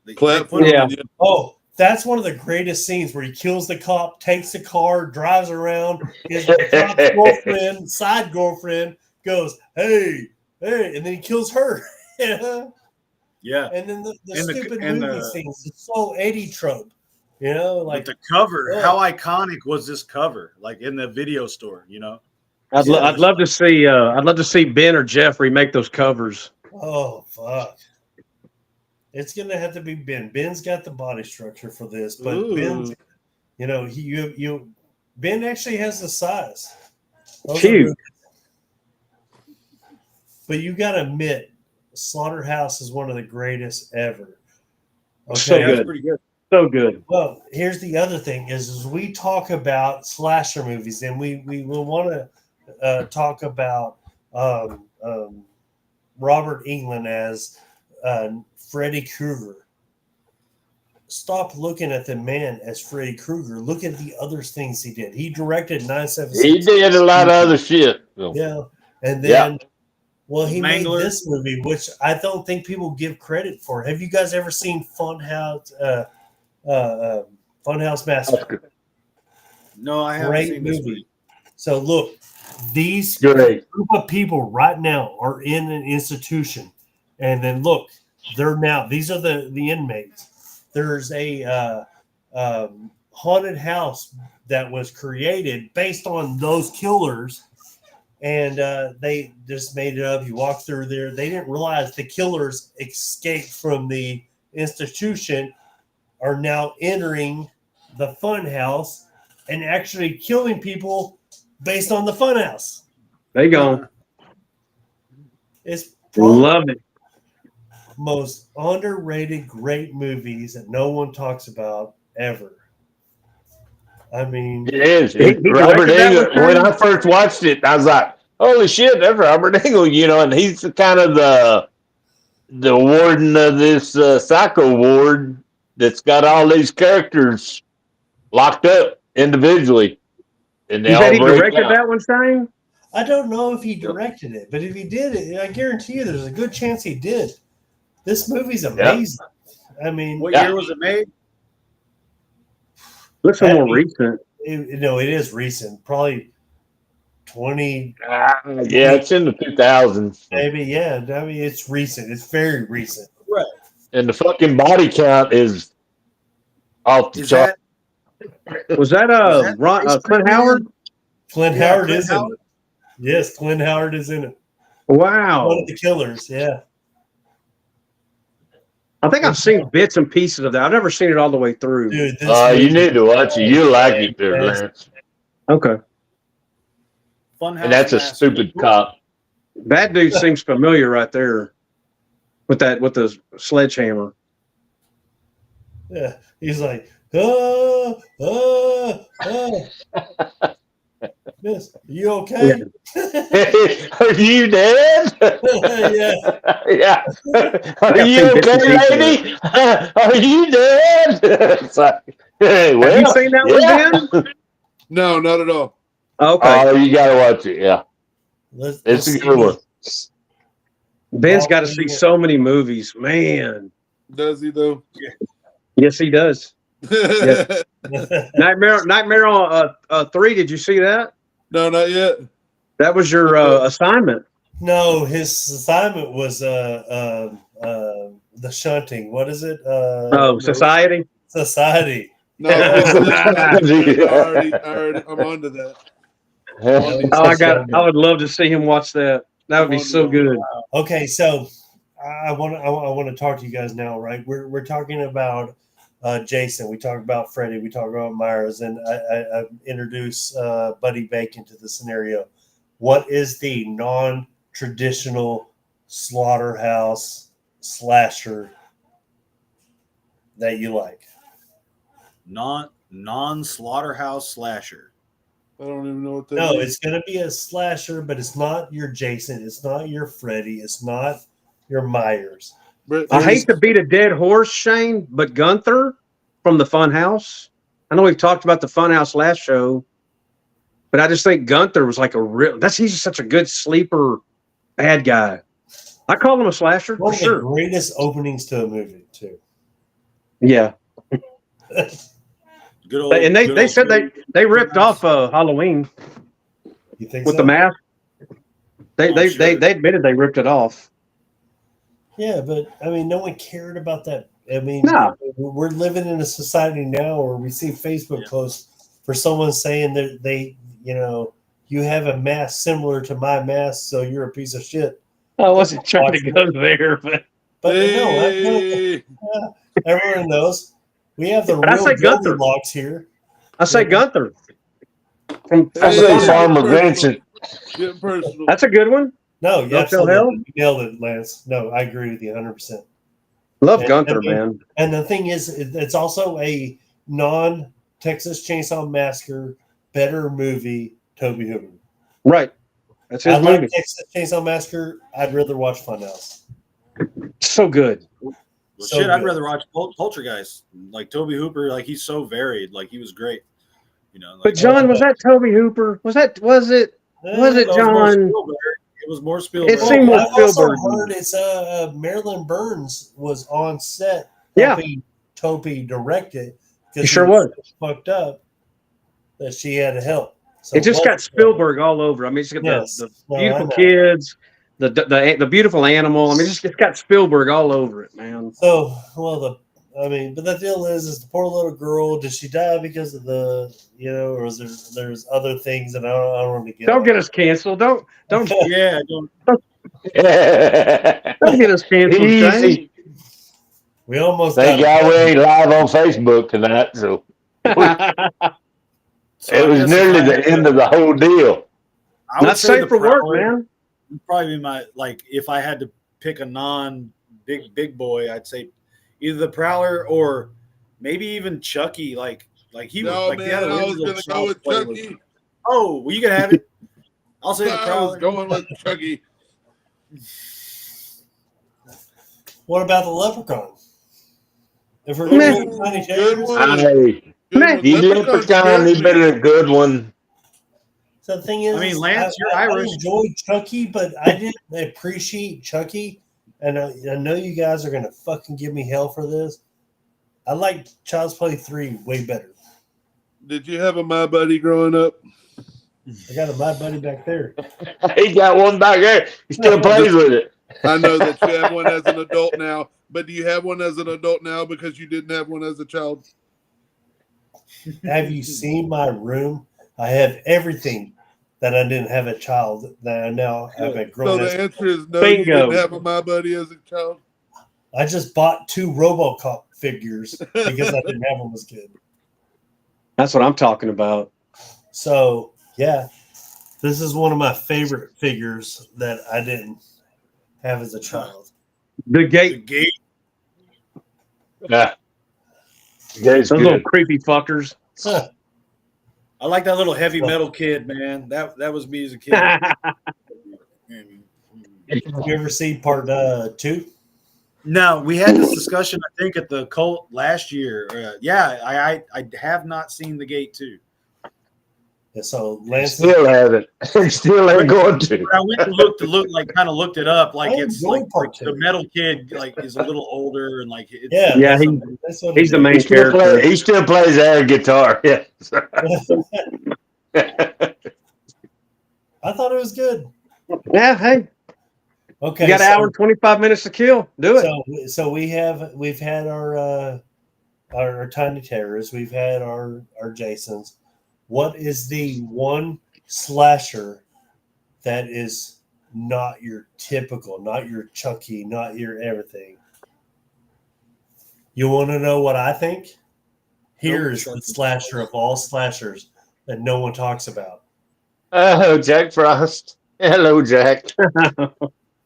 They Platform. put it- Yeah. oh, that's one of the greatest scenes where he kills the cop, takes the car, drives around. His cop's girlfriend, side girlfriend, goes, "Hey, hey," and then he kills her. Yeah. And then the And the- stupid and movie the- scenes. It's so 80 trope. You know, like But the cover, Yeah. how iconic was this cover? Like in the video store, you know? I'd love to see. I'd love to see Ben or Jeff remake those covers. oh fuck. It's gonna have to be Ben. Ben's got the body structure for this, but Ooh. Ben's, you know, Ben actually has the size. Those are Cute. movies. But you gotta admit, Slaughterhouse is one of the greatest ever. Okay. So Yeah, good. that's pretty good. So good. Well, here's the other thing: is we talk about slasher movies, and we will want to talk about Robert Englund as Freddy Krueger. Stop looking at the man as Freddy Krueger. Look at the other things he did. He directed 976. He did a lot of other shit. So. Yeah, and then well, he Mangler. made this movie, which I don't think people give credit for. Have you guys ever seen Funhouse Massacre? No, I haven't Great seen this movie. movie. So look, these Great. group of people right now are in an institution, and then look, they're now these are the inmates. There's a haunted house that was created based on those killers, and they just made it up. You walk through there, they didn't realize the killers escaped from the institution, are now entering the fun house and actually killing people based on the fun house. They gone. It's probably Love it. most underrated great movies that no one talks about ever. I mean, It is. He Robert directed that Englund. one, When too? I first watched it, I was like, "Holy shit, that's Robert Englund!" You know, and he's the kind of the warden of this psycho ward that's got all these characters locked up individually, and they You all said he break directed out. that one, Shane? I don't know if he directed it, but if he did it, I guarantee you there's a good chance he did. This movie's amazing. I mean, What Yeah. year was it made? Looks a more recent. it is recent, probably 20, Yeah, it's in the 2000s, maybe. Yeah, I mean, it's recent. It's very recent. and the fucking body count is off the Is chart. that Was that that Clint Howard? Clint Yeah, Howard Clint is in Howard. it. Yes, Clint Howard is in it. Wow. One of the killers. Yeah. I think I've seen bits and pieces of that. I've never seen it all the way through. Dude, this You movie- need to watch it. You like it, there, Lance. Okay. Funhouse And that's a Massacre? stupid cop. That dude seems familiar right there. with the sledgehammer. Yeah, he's like, oh, oh, oh. Miss, are you okay? Are you dead? Yeah. Yeah. Are I've you seen bits and okay, pieces of lady? Are you dead? It's like, hey, Have well, you seen that one, yeah. Ben? No, not at all. Okay. Oh, you gotta watch it. Yeah, Let's it's a see good one. Ben's got to see so many movies, man. Does he though? Yes, he does. Nightmare on 3. Did you see that? No, not yet. That was your assignment. No, his assignment was the shunting. What is it? Society. Society. No, I'm onto that. I would love to see him watch that. That would be so good. Okay, so I want to talk to you guys now, right? We're talking about Jason. We talk about Freddy. We talk about Myers, and I introduce Buddy Bacon to the scenario. What is the non-traditional slaughterhouse slasher that you like? Non-slaughterhouse slasher. I don't even know what that No, is. it's going to be a slasher, but it's not your Jason. It's not your Freddy. It's not your Myers. Brett, I hate to beat a dead horse, Shane, but Gunther from the Funhouse. I know we've talked about the Funhouse last show, but I just think Gunther was like he's just such a good sleeper bad guy. I call him a slasher One for of the sure. greatest openings to a movie, too. Yeah. Good old. And good they old said they ripped off You Halloween think with so? the mask. They sure. admitted they ripped it off. Yeah, but I mean, no one cared about that. I mean, No. we're living in a society now where we see Facebook posts for someone saying that you have a mask similar to my mask, so you're a piece of shit. I wasn't trying to go there, but hey, everyone knows. We have the But I real say Gunther. Goldilocks here. I say Gunther. From I say Funhouse. Farmer Vincent. getting personal. That's a good one. No, you Don't tell absolutely nailed it, Lance. No, I agree with you 100%. Love And- Gunther, I mean, man. And the thing is, it's also a non-Texas Chainsaw Massacre better movie, Toby Hooper. Right. That's his I movie. like Texas Chainsaw Massacre. I'd rather watch Funhouse. So good. Well, So shit, I'd good. rather watch Poltergeist. Like Toby Hooper, like he's so varied. Like he was great. Like, But John, was that Toby Hooper? Was it Was it it was more John? Spielberg. It was more Spielberg. It seemed more I've also Spielberg. heard it's Marilyn Burns was on set Yeah. helping Toby direct it. He sure was. Fucked up that she had to help. So It just well- got Spielberg all over. I mean, it's got Yes. the No, I beautiful know. kids, the beautiful animal. I mean, it's got Spielberg all over it, man. So, but the deal is the poor little girl. Did she die because of the, or is there's other things that I don't want to get. Don't get us canceled. Don't Yeah, don't. get us canceled. Shane. Easy. We almost. Thank got God we ain't live on Facebook tonight, so So it I was guess nearly if I the had end to- of the whole deal. I would Not say safe the for work, Prowler man. would probably be my if I had to pick a non-big boy, I'd say either the Prowler or maybe even Chucky. Like he was No, like man, the I was original going to go Child's with Play was- Chucky. Oh, well, you can have it. I'll say the I was Prowler. going with Chucky. What about the Leprechaun? If we're Meh. going to Tiny Good James, one. Hey, Good Man, one. he Leprechaun Leprechaun, he scared been me. a good one. so the thing is, I mean, Lance, you're Irish. I enjoyed Chucky, but I didn't appreciate Chucky. And I know you guys are going to fucking give me hell for this. I like Child's Play 3 way better. Did you have a My Buddy growing up? I got a My Buddy back there. He got one back there. He still plays with it. I know that you have one as an adult now, but do you have one as an adult now because you didn't have one as a child? Have you seen my room? I have everything that I didn't have a child that I now have a So grown the up. answer is no, Bingo. you didn't have a My Buddy as a child? I just bought 2 RoboCop figures because I didn't have them as a kid. That's what I'm talking about. So, yeah, this is one of my favorite figures that I didn't have as a child. The The Gate. Gate. Yeah. Gate's Those little good. creepy fuckers. Huh. I like that little heavy metal kid, man. That was me as a kid. You ever see part 2? No, we had this discussion, I think, at the cult last year. I have not seen The Gate 2. And so Lance, Still haven't. Still ain't going to. I went and looked it up. Like I it's enjoy like part the 2. metal kid like is a little older and like it's, Yeah, Yeah, that's what he's it the main is. character. He still plays air guitar. Yeah. I thought it was good. Yeah, hey, Okay, you got an hour and 25 minutes to kill. Do it. So we've had our Tiny Terrors, we've had our Jasons. What is the one slasher that is not your typical, not your Chucky, not your everything? You want to know what I think? Here's the slasher of all slashers that no one talks about. Oh, Jack Frost. Hello, Jack.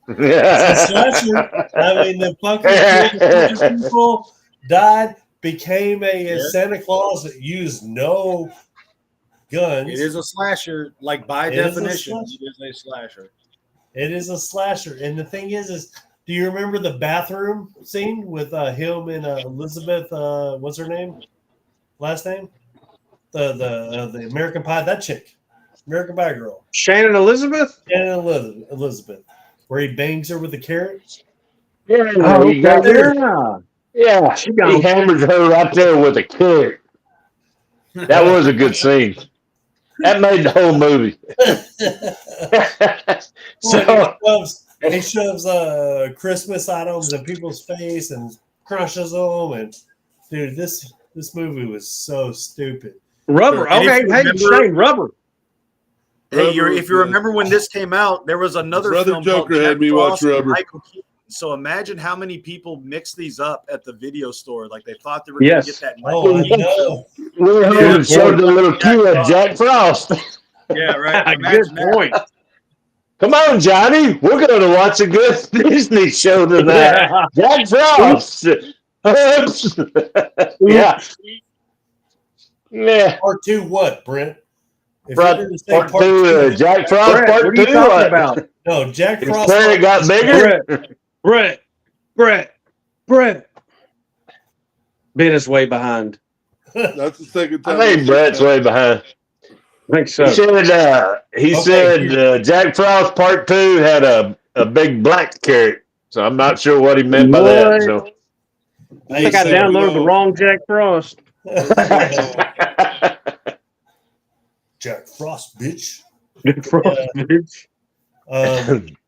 It's a slasher. I mean, the fucking kid, people died, became a Santa Claus that used no guns. It is a slasher, like by It is a definition, slasher. it is a slasher. It is a slasher. And the thing is do you remember the bathroom scene with him and Elizabeth? What's her name? Last name? The American Pie. That chick, American Pie girl, Shannon Elizabeth? and Elizabeth, where he bangs her with a carrot. Yeah, Oh, you got okay, her. yeah. Yeah, She got he him. hammers her right there with a carrot. That was a good scene. That made the whole movie. He shoves Christmas items in people's face and crushes them. And dude, this movie was so stupid. Rubber. And if Okay, you hey, remember- Shane, Rubber. Hey, Rubber if you was remember when this came out, there was another Brother film Joker called had Jack me watch Frost and Rubber. Michael Keaton. So imagine how many people mix these up at the video store. Like they thought they were Yes. going to get that. Oh, I know. We're home and showed the little kid, Jack Frost. Yeah, right. Good Imagine that. point. Come on, Johnny. We're going to watch a good Disney show tonight. Jack Frost. Oops. Yeah. Yeah. Part 2, what, Brent? If Part, you're gonna say part two, Jack Frost, Brett, part what are two. you talking about? no, Jack His Frost. carrot got bigger. Brett. Ben is way behind. That's the second time. I think Brett's way behind. I think so. He said Jack Frost Part 2 had a big black carrot. So I'm not sure what he meant by that. So. I think I downloaded the wrong Jack Frost. Jack Frost, bitch. Jack Frost, bitch.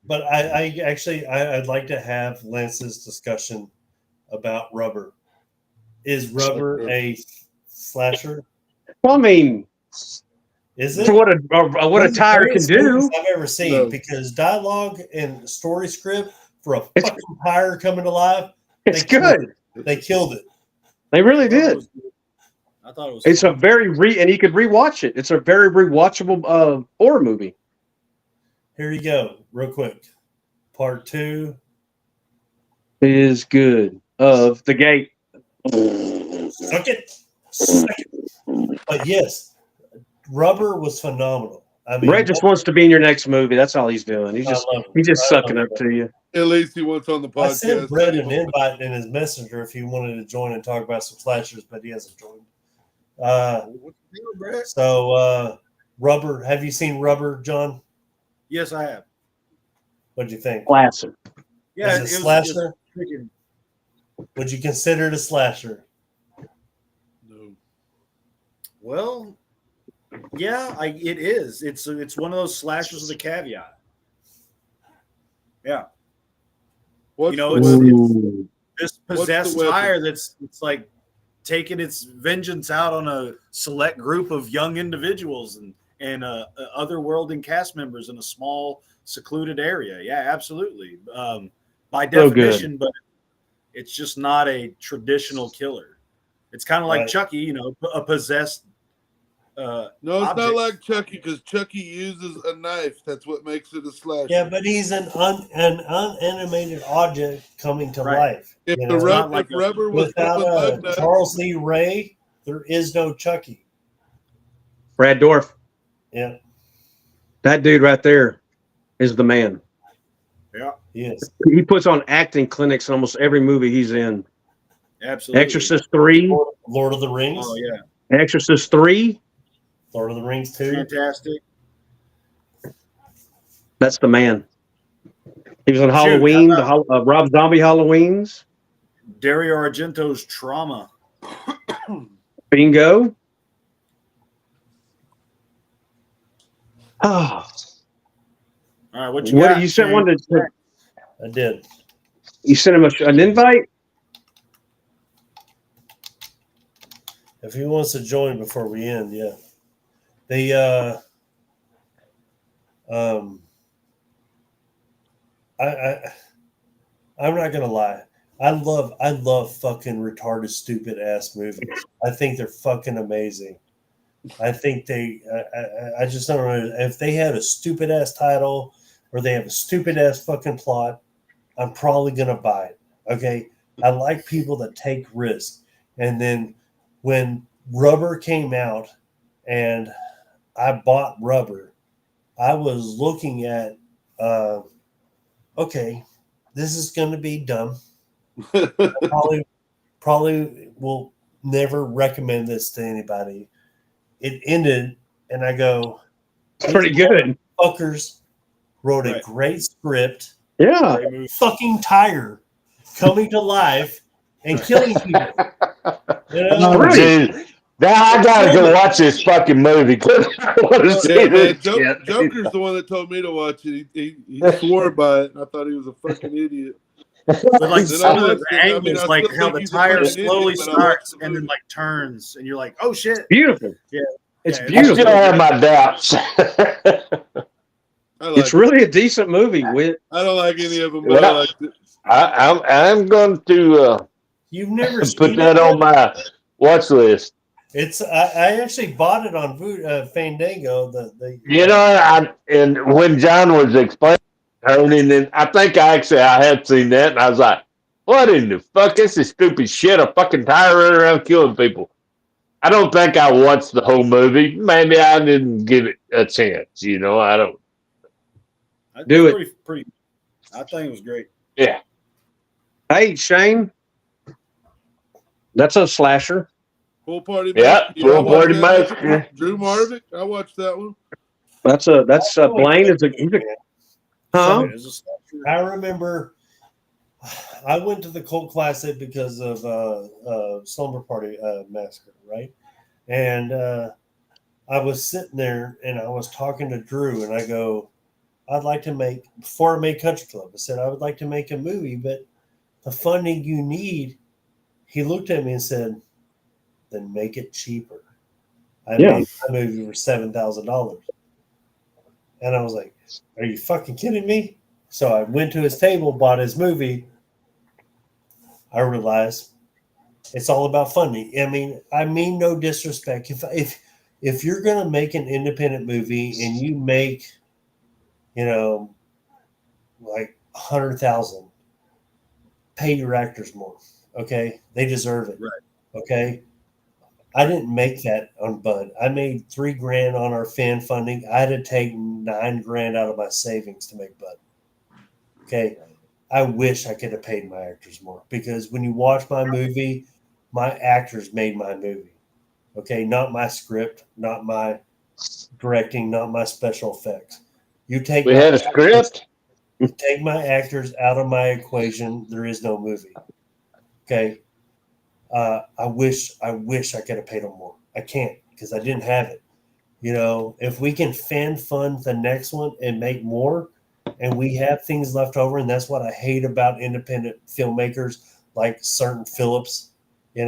But I'd like to have Lance's discussion about Rubber. Is Rubber a slasher? Well, I mean, Is it? for what a tire can do. I've ever seen No. because dialogue and story script for a fucking tire coming to life. It's They killed good. They killed it. They really did. I thought it was. It's a very and you could rewatch it. It's a very rewatchable horror movie. Here you go, real quick. Part 2. Is good of the Gate. Suck it. But yes, Rubber was phenomenal. I mean, Brett just wants to be in your next movie. That's all he's doing. He's I just love him. he's just I sucking love up him. to you. At least he wants on the podcast. I sent Brett an invite in his messenger if he wanted to join and talk about some slashers, but he hasn't joined. Rubber. Have you seen Rubber, John? Yes, I have. What'd you think? Classic. Yeah, Is it a slasher? Would you consider it a slasher? No. Well, yeah, it is. It's one of those slashers with a caveat. Yeah, What's you know, the it's this What's the possessed weapon? tire it's like taking its vengeance out on a select group of young individuals and otherworldly cast members in a small secluded area. Yeah, absolutely. By So good. definition, but it's just not a traditional killer. It's kind of like Right. Chucky, a possessed No, it's not Object. like Chucky because Chucky uses a knife. That's what makes it a slasher. Yeah, but he's an unanimated object coming to Right. life. If you the know? not like rubber was Without mud nuts, Charles Lee Ray, there is no Chucky. Brad Dorff, Yeah, that dude right there is the man. Yeah, he is. He puts on acting clinics in almost every movie he's in. absolutely. Exorcist 3, Lord of the Rings. Oh yeah, Exorcist 3, Lord of the Rings 2. fantastic. that's the man. He was on Shoot, Halloween, how the Rob Zombie Halloweens. Dario Argento's Trauma. Bingo. Oh, All right, what you what got? you sent Shane? one to? I did. You sent him an invite? If he wants to join before we end, yeah. I'm not gonna lie. I love fucking retarded, stupid ass movies. I think they're fucking amazing. I think I just don't know if they had a stupid ass title or they have a stupid ass fucking plot. I'm probably gonna buy it. Okay, I like people that take risks. And then when Rubber came out, and I bought Rubber, I was looking at, okay, this is gonna be dumb. I probably will never recommend this to anybody. It ended, and I go, Pretty good. fuckers wrote a Right. great script. Yeah. Great movie. Fucking tire coming to life and killing people. You know? Oh, Right. dude. Now I gotta go watch this fucking movie. I want to see yeah, man, this Jo- shit. Joker's the one that told me to watch it. He swore by it, and I thought he was a fucking idiot. But like Then some I of watched the it. I mean, angles, I like still how think the he's a tire fucking slowly idiot, but I starts watched the and then movie. like turns, and you're like, oh shit. Beautiful. Yeah. It's Yeah, I beautiful. still have my doubts. I like It's really a decent movie. With I don't like any of them, but I Well, liked it. I'm going to You've never put seen that it? on my watch list. It's I actually bought it on Fandango. You know, and when John was explaining, and I think I had seen that, and I was like, "What in the fuck? This is stupid shit! A fucking tire running around killing people." I don't think I watched the whole movie. Maybe I didn't give it a chance. You know, I don't. Do it. Pretty. I think it was great. Yeah, hey, Shane, that's a slasher. Full Party yeah, Massacre. Full I watched Party that. Massacre. Drew Marvick. I watched that one. That's Blaine is he's a huh? It was a slasher. I remember I went to the Cult Classic because of Slumber Party Massacre, right? And I was sitting there and I was talking to Drew, and I go, I'd like to make, before I made Country Club, I said, I would like to make a movie, but the funding you need, he looked at me and said, then make it cheaper. I Yeah. made my movie for $7,000. And I was like, are you fucking kidding me? So I went to his table, bought his movie. I realized it's all about funding. I mean no disrespect. If you're gonna make an independent movie and you make, like 100,000, pay your actors more. Okay, they deserve it. Right. Okay. I didn't make that on Bud. I made $3,000 on our fan funding. I had to take $9,000 out of my savings to make Bud. Okay. I wish I could have paid my actors more, because when you watch my movie, my actors made my movie. Okay. Not my script, not my directing, not my special effects. You take We my had a actors- script. you take my actors out of my equation, there is no movie. Okay. I wish I could have paid them more. I can't, because I didn't have it. If we can fan fund the next one and make more, and we have things left over, and that's what I hate about independent filmmakers like certain Phillips. I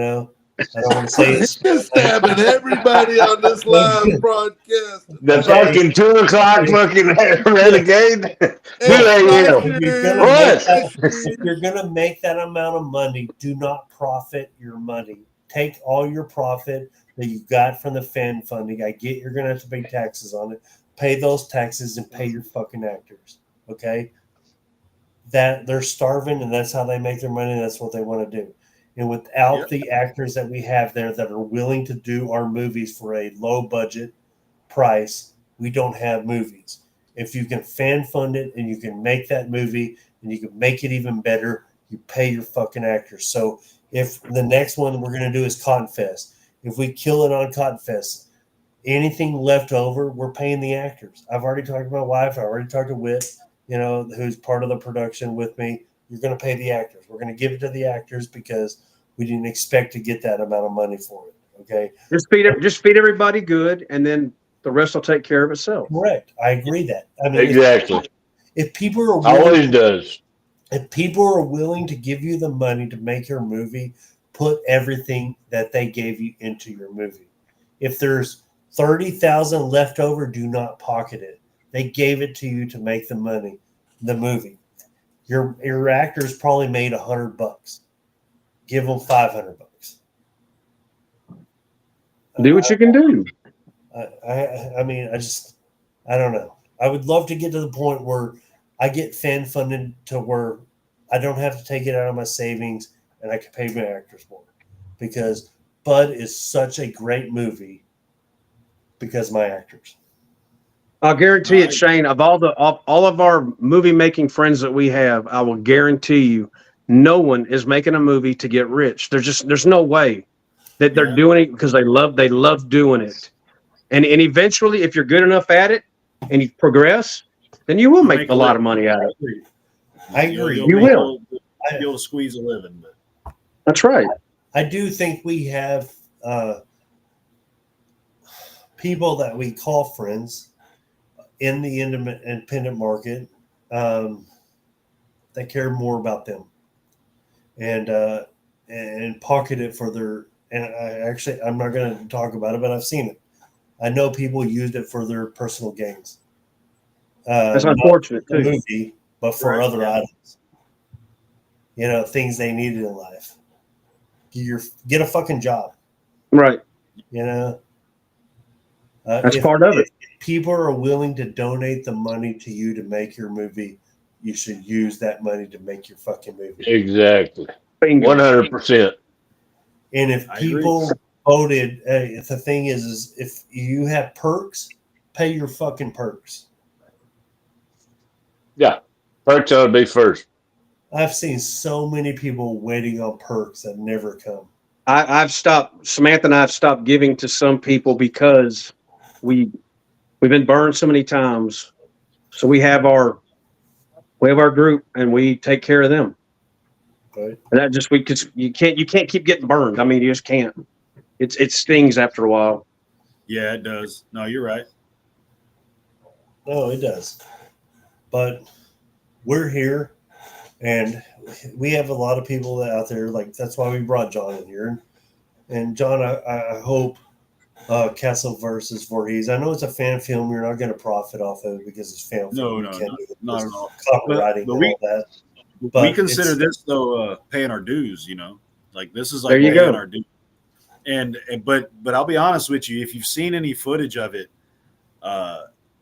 don't want to say it's Just stabbing everybody on this live broadcast. The fucking 2:00 fucking renegade. if you're gonna make that amount of money, do not profit your money. take all your profit that you got from the fan funding. I get you're going to have to pay taxes on it. Pay those taxes and pay your fucking actors. Okay? That they're starving and that's how they make their money. That's what they want to do. And without the actors that we have there that are willing to do our movies for a low budget price, we don't have movies. If you can fan fund it and you can make that movie and you can make it even better, you pay your fucking actors. So if the next one we're going to do is Cotton Fest, if we kill it on Cotton Fest, anything left over, we're paying the actors. I've already talked to my wife. I already talked to Whit, who's part of the production with me. You're going to pay the actors. We're going to give it to the actors because we didn't expect to get that amount of money for it. Okay. Just feed everybody good, and then the rest will take care of itself. Correct. I agree that. I mean, Exactly. if people are Always does. if people are willing to give you the money to make your movie, put everything that they gave you into your movie. If there's 30,000 left over, do not pocket it. They gave it to you to make the movie. Your actors probably made $100. Give them $500. Do what you can do. I mean, I don't know. I would love to get to the point where I get fan funded to where I don't have to take it out of my savings and I can pay my actors more, because Bud is such a great movie because of my actors. I'll guarantee it, Shane. Of all of our movie making friends that we have, I will guarantee you, no one is making a movie to get rich. There's no way that they're doing it because they love doing it. And eventually, if you're good enough at it and you progress, then you will make a lot of money out of it. I agree. You will. Be able to squeeze a living. But That's right. I do think we have people that we call friends in the independent market that care more about them and pocket it for their. And I'm not going to talk about it, but I've seen it. I know people used it for their personal gains. That's unfortunate not for the too. movie, but for other items. Things they needed in life. Get a fucking job. Right. That's part of it. If people are willing to donate the money to you to make your movie, you should use that money to make your fucking movie. Exactly. Bingo. 100%. And if people voted, the thing is if you have perks, pay your fucking perks. Yeah. Perks ought to be first. I've seen so many people waiting on perks that never come. Samantha and I have stopped giving to some people because we've been burned so many times. So we have our group and we take care of them. Right. And that just because you can't keep getting burned. I mean, you just can't. It stings after a while. yeah, it does. No, you're right. No, it does. But we're here, and we have a lot of people out there. Like, that's why we brought John in here. And John, I hope Castle versus Voorhees. I know it's a fan film. You're not going to profit off of it because it's fan film. No, You can't do it not because at all. copywriting But and all that. But we consider it's- this though paying our dues. Like this is like There you paying go. our dues. But I'll be honest with you. If you've seen any footage of it,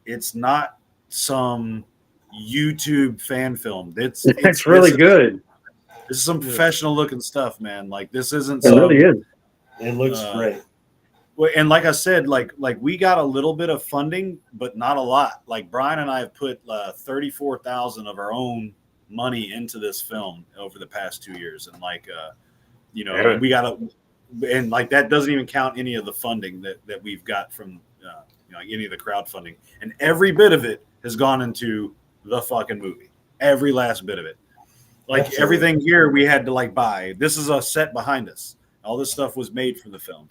it's not some YouTube fan film. It's really good. This is some professional looking stuff, man. Like this isn't. It really is. It looks great. Well, and like I said, like we got a little bit of funding, but not a lot. Like Brian and I have put 34,000 of our own money into this film over the past 2 years, and we got and like that doesn't even count any of the funding that we've got from any of the crowdfunding, and every bit of it has gone into the fucking movie. Every last bit of it. Like Absolutely. everything here we had to like buy. This is a set behind us. All this stuff was made for the film.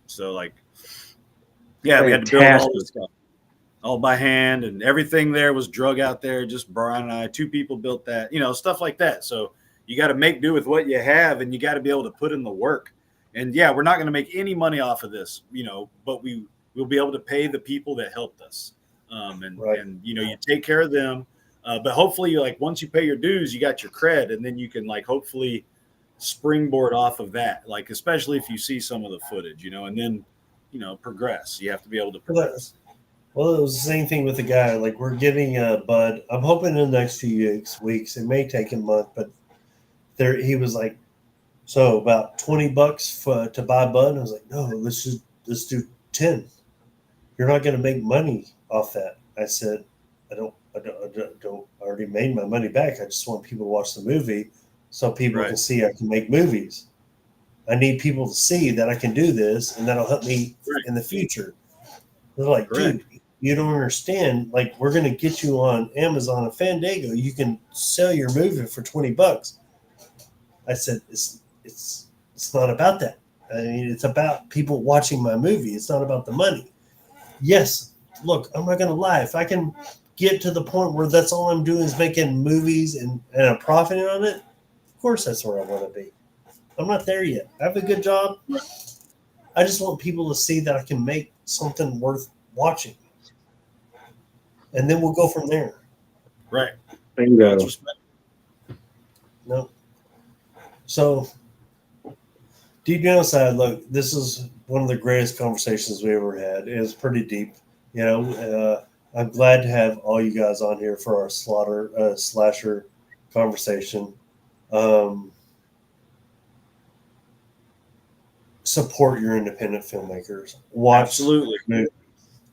So like, yeah, we had to build all this stuff all by hand, and everything there was drug out there. Just Brian and I, 2 people built that, stuff like that. So you got to make do with what you have, and you got to be able to put in the work. And yeah, we're not going to make any money off of this, but we'll be able to pay the people that helped us. And you take care of them. But hopefully, like once you pay your dues, you got your cred, and then you can like hopefully springboard off of that, like especially if you see some of the footage, and then progress. You have to be able to progress. Well, it was the same thing with the guy. Like, we're getting Bud. I'm hoping in the next few weeks. It may take a month, but he was like, so about $20 to buy Bud. And I was like, no, let's do 10. You're not going to make money off that. I said, I already made my money back. I just want people to watch the movie so people can see I can make movies. I need people to see that I can do this, and that'll help me in the future. They're like, dude, you don't understand. Like, we're going to get you on Amazon and Fandango. You can sell your movie for $20. I said, it's not about that. I mean, it's about people watching my movie. It's not about the money. Yes, look, I'm not going to lie. If I can get to the point where that's all I'm doing is making movies and I'm profiting on it, of course that's where I want to be. I'm not there yet. I have a good job. I just want people to see that I can make something worth watching. And then we'll go from there. Right. Bingo. No. So, deep down inside, look, this is one of the greatest conversations we ever had. It was pretty deep. I'm glad to have all you guys on here for our slasher conversation. Support your independent filmmakers. Watch Absolutely. movies,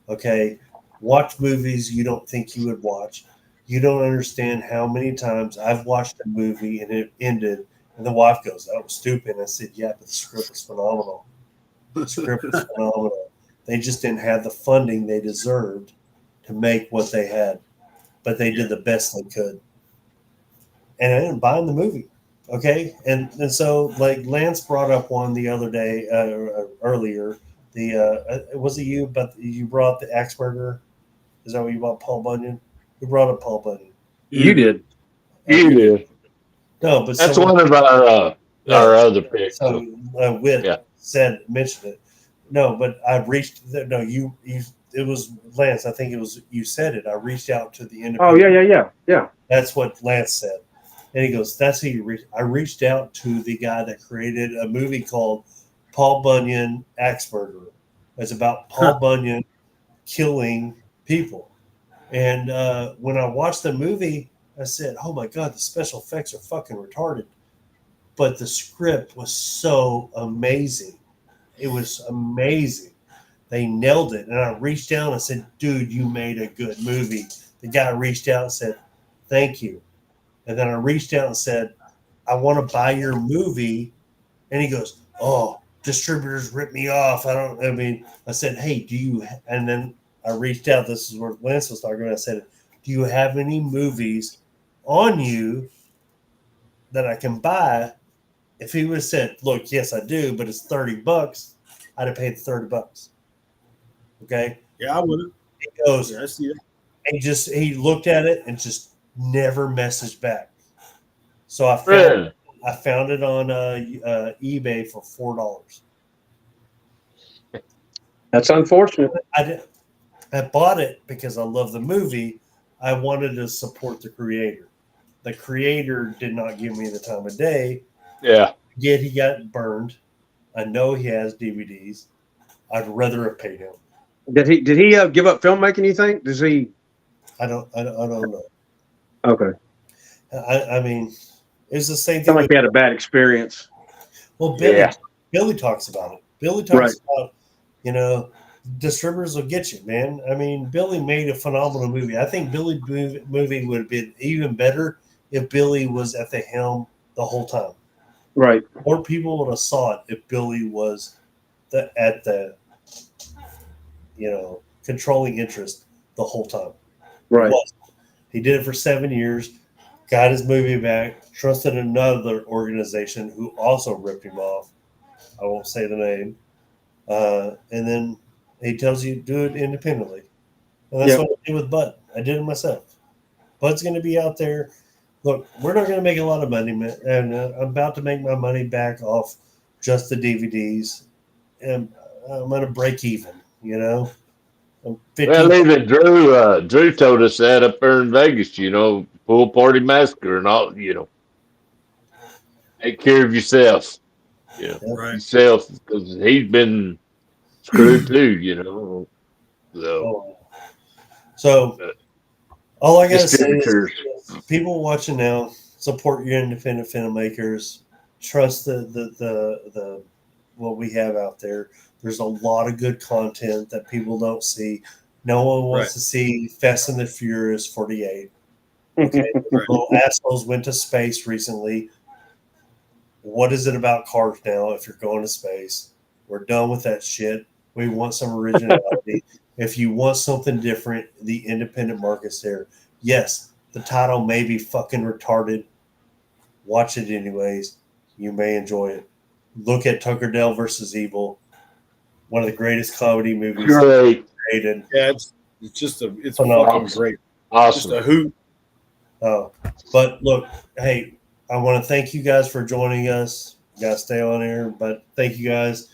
okay? Watch movies you don't think you would watch. You don't understand how many times I've watched a movie and it ended, and the wife goes, "That was stupid." And I said, "Yeah, but the script was phenomenal. The script was phenomenal. They just didn't have the funding they deserved to make what they had, but they did the best they could." And I didn't buy in the movie. Okay, and so like Lance brought up one the other day earlier. Was it you? But you brought up the Axe Burger. Is that what you bought, Paul Bunyan? Who brought up Paul Bunyan? You did. You did. No, but That's one of our other picks. So Witt mentioned it. No, but I reached. No, you. It was Lance. I think it was you said it. I reached out to the independent. Oh yeah. That's what Lance said. And he goes, "That's who you reach." I reached out to the guy that created a movie called Paul Bunyan Axe Burger. It's about Paul Bunyan killing people. And when I watched the movie, I said, "Oh my God, the special effects are fucking retarded." But the script was so amazing. It was amazing. They nailed it. And I reached out and I said, "Dude, you made a good movie." The guy reached out and said, "Thank you." And then I reached out and said, "I want to buy your movie." And he goes, "Oh, distributors rip me off. I said, "Hey, do you," and then I reached out. This is where Lance was talking about. I said, "Do you have any movies on you that I can buy?" If he would have said, "Look, yes, I do, but it's $30, I'd have paid the $30. Okay. Yeah, I would have. He goes, Yeah, I see that. he looked at it and just never messaged back. So I found it on eBay for $4. That's unfortunate. I bought it because I love the movie. I wanted to support the creator. The creator did not give me the time of day. Yeah. Yet he got burned. I know he has DVDs. I'd rather have paid him. Did he give up filmmaking? You think? Does he? I don't know. Okay. I mean, it's the same thing. Sound like he had a bad experience. Well, Billy talks about it. Billy talks about, distributors will get you, man. I mean, Billy made a phenomenal movie. I think Billy's movie would have been even better if Billy was at the helm the whole time. Right. More people would have saw it if Billy was at the controlling interest the whole time. Right. He did it for 7 years, got his movie back, trusted another organization who also ripped him off. I won't say the name. And then he tells you do it independently. And that's what I did with Bud. I did it myself. Bud's going to be out there. Look, we're not going to make a lot of money, and I'm about to make my money back off just the DVDs. And I'm going to break even, I'm 15. Well, even Drew told us that up there in Vegas, pool party massacre and all, Take care of yourself. Yeah, Right. yourself, because he's been screwed too. You know. So Oh. So all I gotta say distributors. is people watching now, support your independent filmmakers. Trust the what we have out there. There's a lot of good content that people don't see. No one wants Right. to see Fast and the Furious 48. Okay, the Right. little assholes went to space recently. What is it about cars now? If you're going to space, we're done with that shit. We want some originality. If you want something different, the independent market's there. Yes, the title may be fucking retarded. Watch it anyways. You may enjoy it. Look at Tucker Dale versus Evil, one of the greatest comedy movies Great. created. Yeah, it's Phenomenal. fucking great. Just Awesome. a hoot. Oh, but look, hey, I want to thank you guys for joining us. You gotta stay on here, but thank you guys.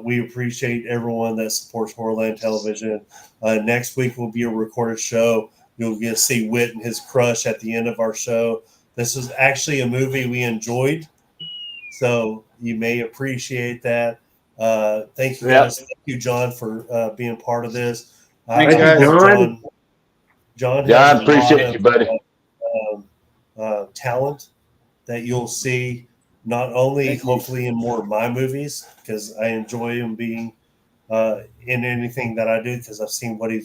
We appreciate everyone that supports Horrorland Television. Next week will be a recorded show. You'll get to see Whit and his crush at the end of our show. This is actually a movie we enjoyed, so you may appreciate that. Thank you Yep. guys. Thank you, John, for being part of this. Thanks, I guys. hope John. John has John, a appreciate lot you, buddy. talent that you'll see not only Thank you. hopefully in more of my movies, because I enjoy him being in anything that I do, because I've seen what he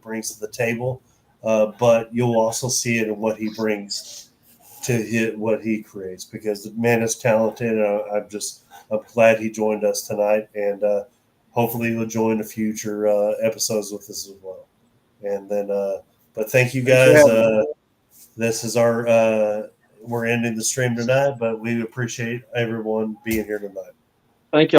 brings to the table, but you'll also see it in what he brings to what he creates, because the man is talented. I'm glad he joined us tonight, and hopefully he'll join the future episodes with us as well. And then but thank you Thanks for guys. having me. This is our we're ending the stream tonight, but we appreciate everyone being here tonight. Thank you.